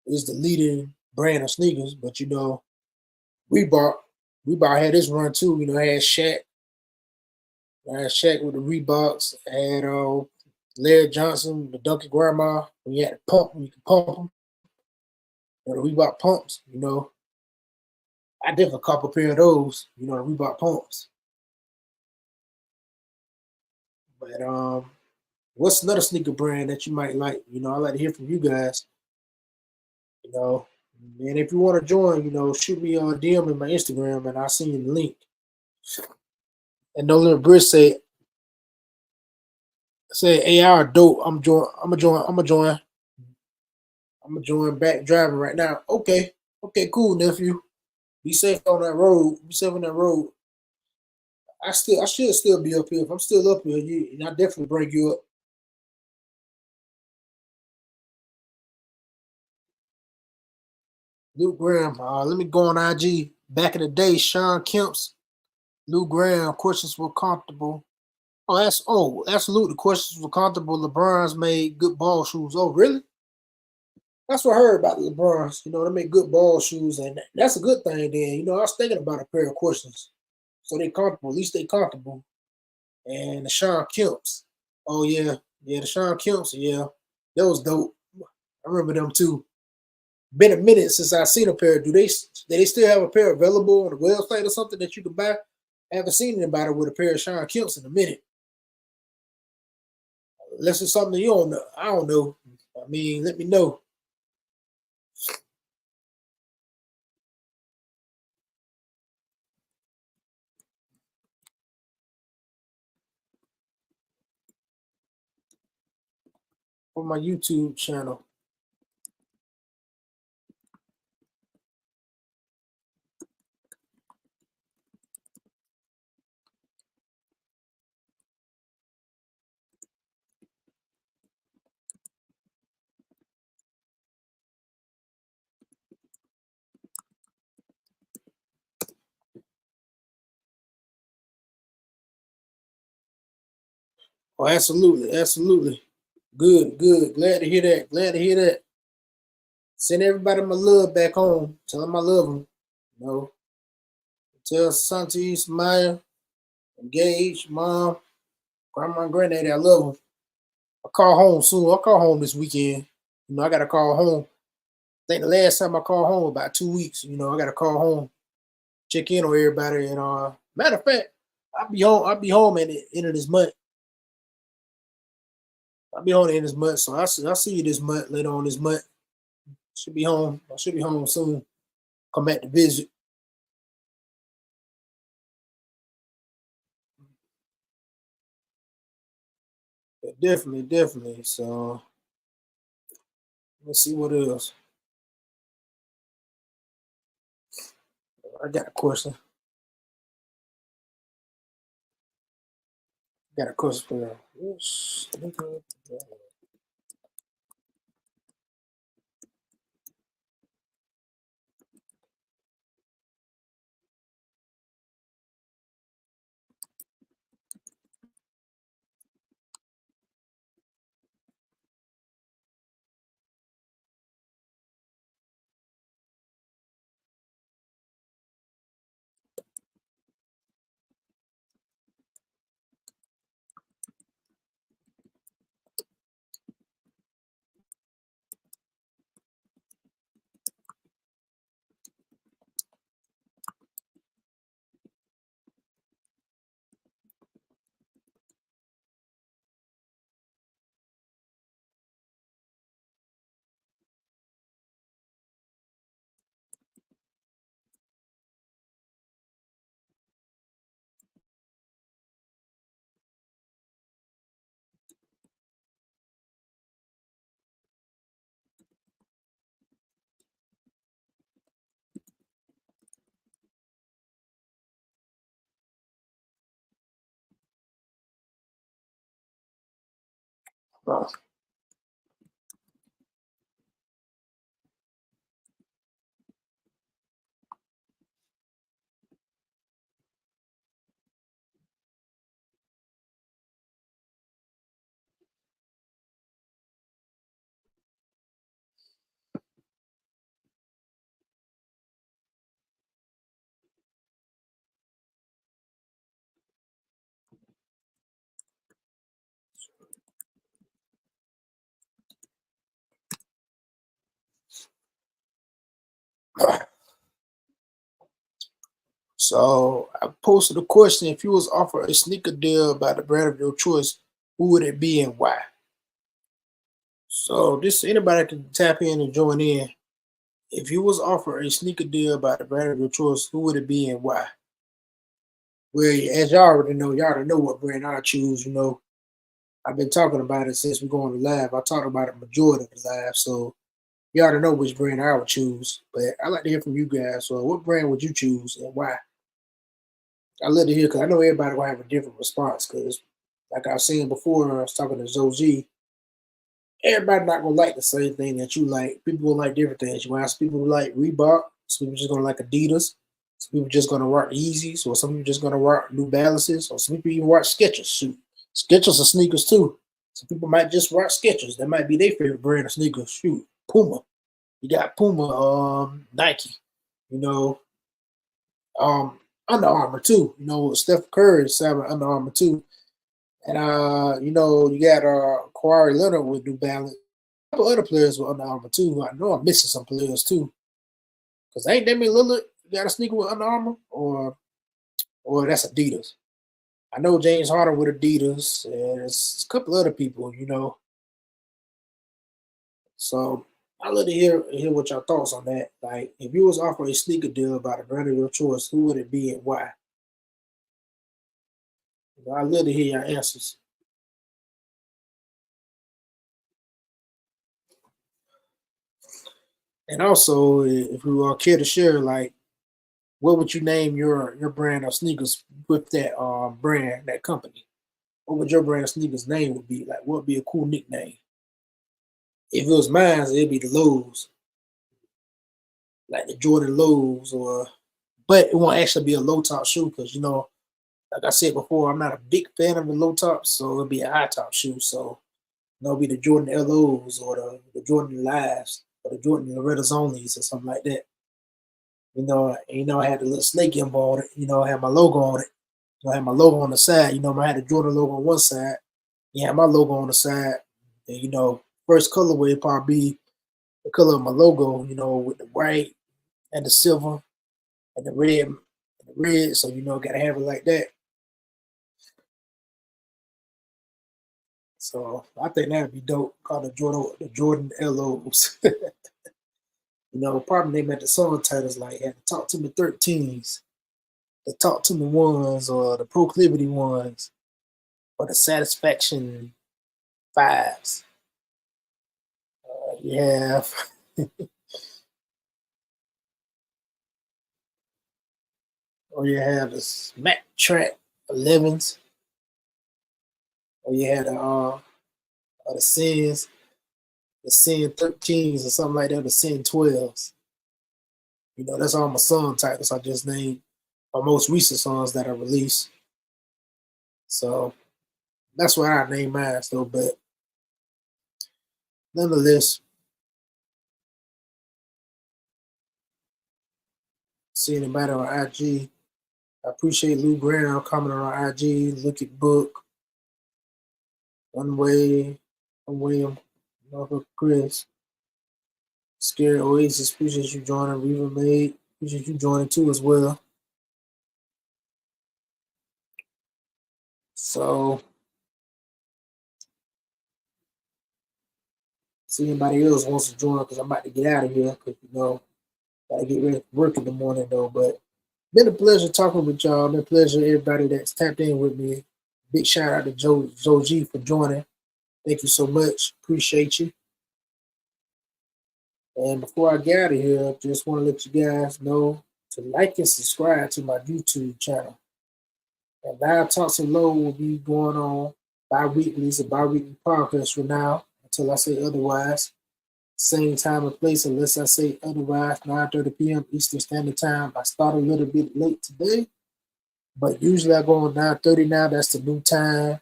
is the leading brand of sneakers. But Reebok had this run too. Had Shaq. Shaq with the Reeboks. Had Larry Johnson, the Dunkin' Grandma. When you had to pump, you could pump them. The Reebok pumps. I definitely cop a pair of those. The Reebok pumps. But what's another sneaker brand that you might like? I'd like to hear from you guys. And if you want to join, shoot me a DM in my Instagram and I'll send you the link. And No Limit Bridge say AR dope. I'm gonna join back driving right now. Okay, cool, nephew. Be safe on that road. Be safe on that road. I should still be up here. If I'm still up here, I definitely bring you up. Luke Graham. Let me go on IG. Back in the day, Sean Kemp's Luke Graham questions were comfortable. Absolutely. The questions were comfortable. LeBron's made good ball shoes. Oh, really? That's what I heard about the LeBrons. They make good ball shoes, and that's a good thing. Then, I was thinking about a pair of questions. So they comfortable. At least they comfortable. And the Sean Kemp's. Oh yeah, the Sean Kemp's. Yeah, that was dope. I remember them too. Been a minute since I seen a pair. Do they still have a pair available on the website or something that you can buy? I haven't seen anybody with a pair of Sean Kemp's in a minute. Unless it's something you don't know. I don't know. I mean, let me know. On my YouTube channel. Oh, absolutely. Good. Glad to hear that. Send everybody my love back home. Tell them I love them. Tell Santi, Maya, Engage, Mom, Grandma, and Granddaddy, I love them. I'll call home soon. I'll call home this weekend. I got to call home. I think the last time I called home about 2 weeks. I got to call home, check in on everybody. And matter of fact, I'll be home at the end of this month. I'll be home at the end of this month. So I'll see you this month, later on this month. Should be home. I should be home soon. Come back to visit. Definitely. So let's see what else. I got a question. For you. So I posted a question: if you was offered a sneaker deal by the brand of your choice, who would it be and why? So anybody can tap in and join in. If you was offered a sneaker deal by the brand of your choice, who would it be and why? Well, as y'all already know what brand I choose. I've been talking about it since we're going to live. I talked about it majority of the live, so you already know which brand I would choose. But I like to hear from you guys. So, what brand would you choose and why? I love to hear because I know everybody will have a different response. Because, like I was saying before, I was talking to Zoe. Everybody not gonna like the same thing that you like. People will like different things. You ask people who like Reebok, some people just gonna like Adidas, some people just gonna rock Yeezys, or some people just gonna rock New Balances, or some people even rock Skechers. Shoot, Skechers are sneakers too. Some people might just rock Skechers. That might be their favorite brand of sneakers. Shoot, Puma. You got Puma, Nike. You know, Under Armour too. Steph Curry is selling Under Armour too. And you got Kawhi Leonard with New Balance. A couple other players with Under Armour too. I know I'm missing some players too. Because ain't Damian Lillard got a sneaker with Under Armour? Or that's Adidas. I know James Harden with Adidas. And there's a couple other people. So I love to hear what your thoughts on that. Like, if you was offered a sneaker deal by the brand of your choice, who would it be and why? I love to hear your answers. And also, if you care to share, like, what would you name your brand of sneakers with that brand, that company? What would your brand of sneakers name would be? Like, what would be a cool nickname? If it was mine, it'd be the Lows, like the Jordan Lows, but it won't actually be a low top shoe because like I said before, I'm not a big fan of the low tops, so it'll be a high top shoe. So it'll be the Jordan LOs or the Jordan Lives or the Jordan Loretta's Onlys or something like that. I had the little snake emblem on it. I had my logo on it. I had my logo on the side. I had the Jordan logo on one side. Yeah, my logo on the side. And, first colorway probably be the color of my logo, with the white and the silver and the red. So, gotta have it like that. So I think that'd be dope. Called the Jordan LOs. Probably name at the song titles like the Talk to Me 13s, the Talk to Me ones, or the Proclivity ones, or the Satisfaction 5s. You have or you have the Smack Track 11s, or you had the Sins, the Sin 13s, or something like that, the Sin 12s. That's all my song titles. I just named my most recent songs that I released. So that's why I named mine, though. But nonetheless, see anybody on IG. I appreciate Lou Brown commenting on IG. Look at Book. One Way, Chris. Scary Oasis, appreciate you joining. Riva Made, appreciate you joining too as well. So, see anybody else wants to join because I'm about to get out of here because gotta get ready for work in the morning though. But been a pleasure talking with y'all. Been a pleasure everybody that's tapped in with me. Big shout out to Joe G for joining. Thank you so much. Appreciate you. And before I get out of here, I just want to let you guys know to like and subscribe to my YouTube channel. And Live Talks and Low will be going on bi-weekly. It's a bi-weekly podcast for now until I say otherwise. Same time and place unless I say otherwise, 9:30 p.m. Eastern Standard Time. I started a little bit late today, but usually I go on 9:30 now. That's the new time.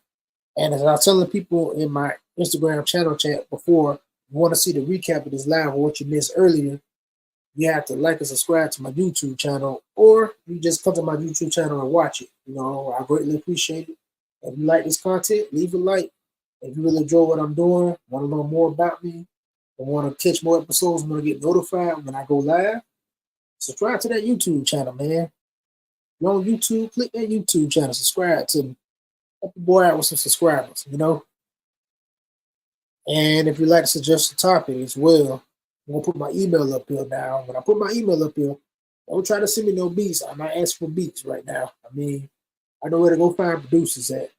And as I was telling people in my Instagram channel chat before, you want to see the recap of this live or what you missed earlier, you have to like and subscribe to my YouTube channel, or you just come to my YouTube channel and watch it. I greatly appreciate it. If you like this content, leave a like. If you really enjoy what I'm doing, want to know more about me, and want to catch more episodes, want to get notified when I go live, subscribe to that YouTube channel, man. If you're on YouTube, click that YouTube channel, subscribe to me. Help the boy out with some subscribers, And if you'd like to suggest a topic as well, I'm going to put my email up here now. When I put my email up here, don't try to send me no beats. I'm not asking for beats right now. I mean, I know where to go find producers at.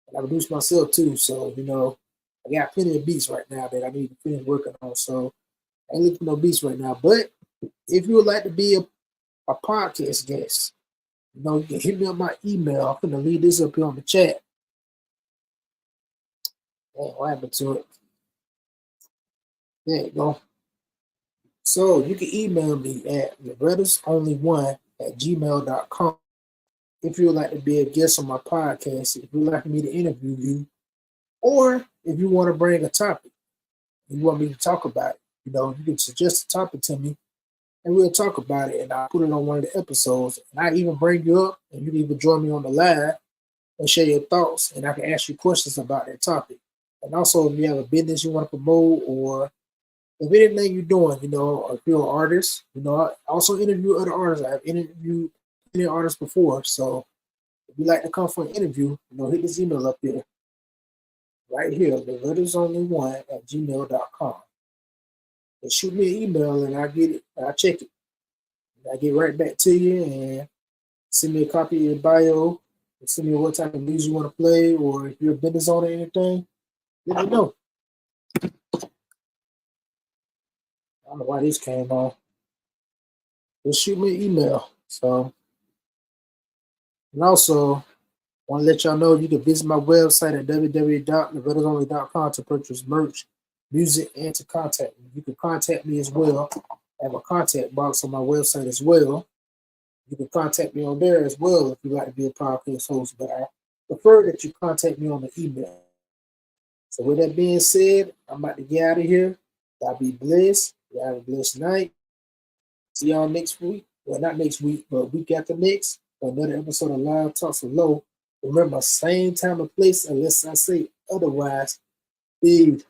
And I produce myself too, so I got plenty of beats right now that I need to finish working on. So I ain't looking for no beats right now. But if you would like to be a podcast guest, you can hit me on my email. I'm gonna leave this up here on the chat. Man, what happened to it? There you go. So you can email me at lorettasonly1@gmail.com if you would like to be a guest on my podcast, if you would like me to interview you, or if you want to bring a topic, you want me to talk about it. You can suggest a topic to me and we'll talk about it, and I'll put it on one of the episodes. And I even bring you up, and you can even join me on the live and share your thoughts, and I can ask you questions about that topic. And also, if you have a business you want to promote, or if anything you're doing, if you're an artist, I also interview other artists. I've interviewed many artists before, so if you'd like to come for an interview, hit this email up here, right here, lorettasonly1@gmail.com. And shoot me an email, and I get it, I check it. I get right back to you, and send me a copy of your bio, and send me what type of music you want to play, or if you're a business owner or anything, let me know. I don't know why this came on. Just shoot me an email. So, and also, I want to let y'all know you can visit my website at www.lorettasonly.com to purchase merch, music, and to contact me. You can contact me as well. I have a contact box on my website as well. You can contact me on there as well if you'd like to be a podcast host, but I prefer that you contact me on the email. So with that being said, I'm about to get out of here. Y'all be blessed. Y'all have a blessed night. See y'all next week. Well, not next week, but week after next for another episode of Live Talks with Low. Remember, same time and place, unless I say otherwise. Peace.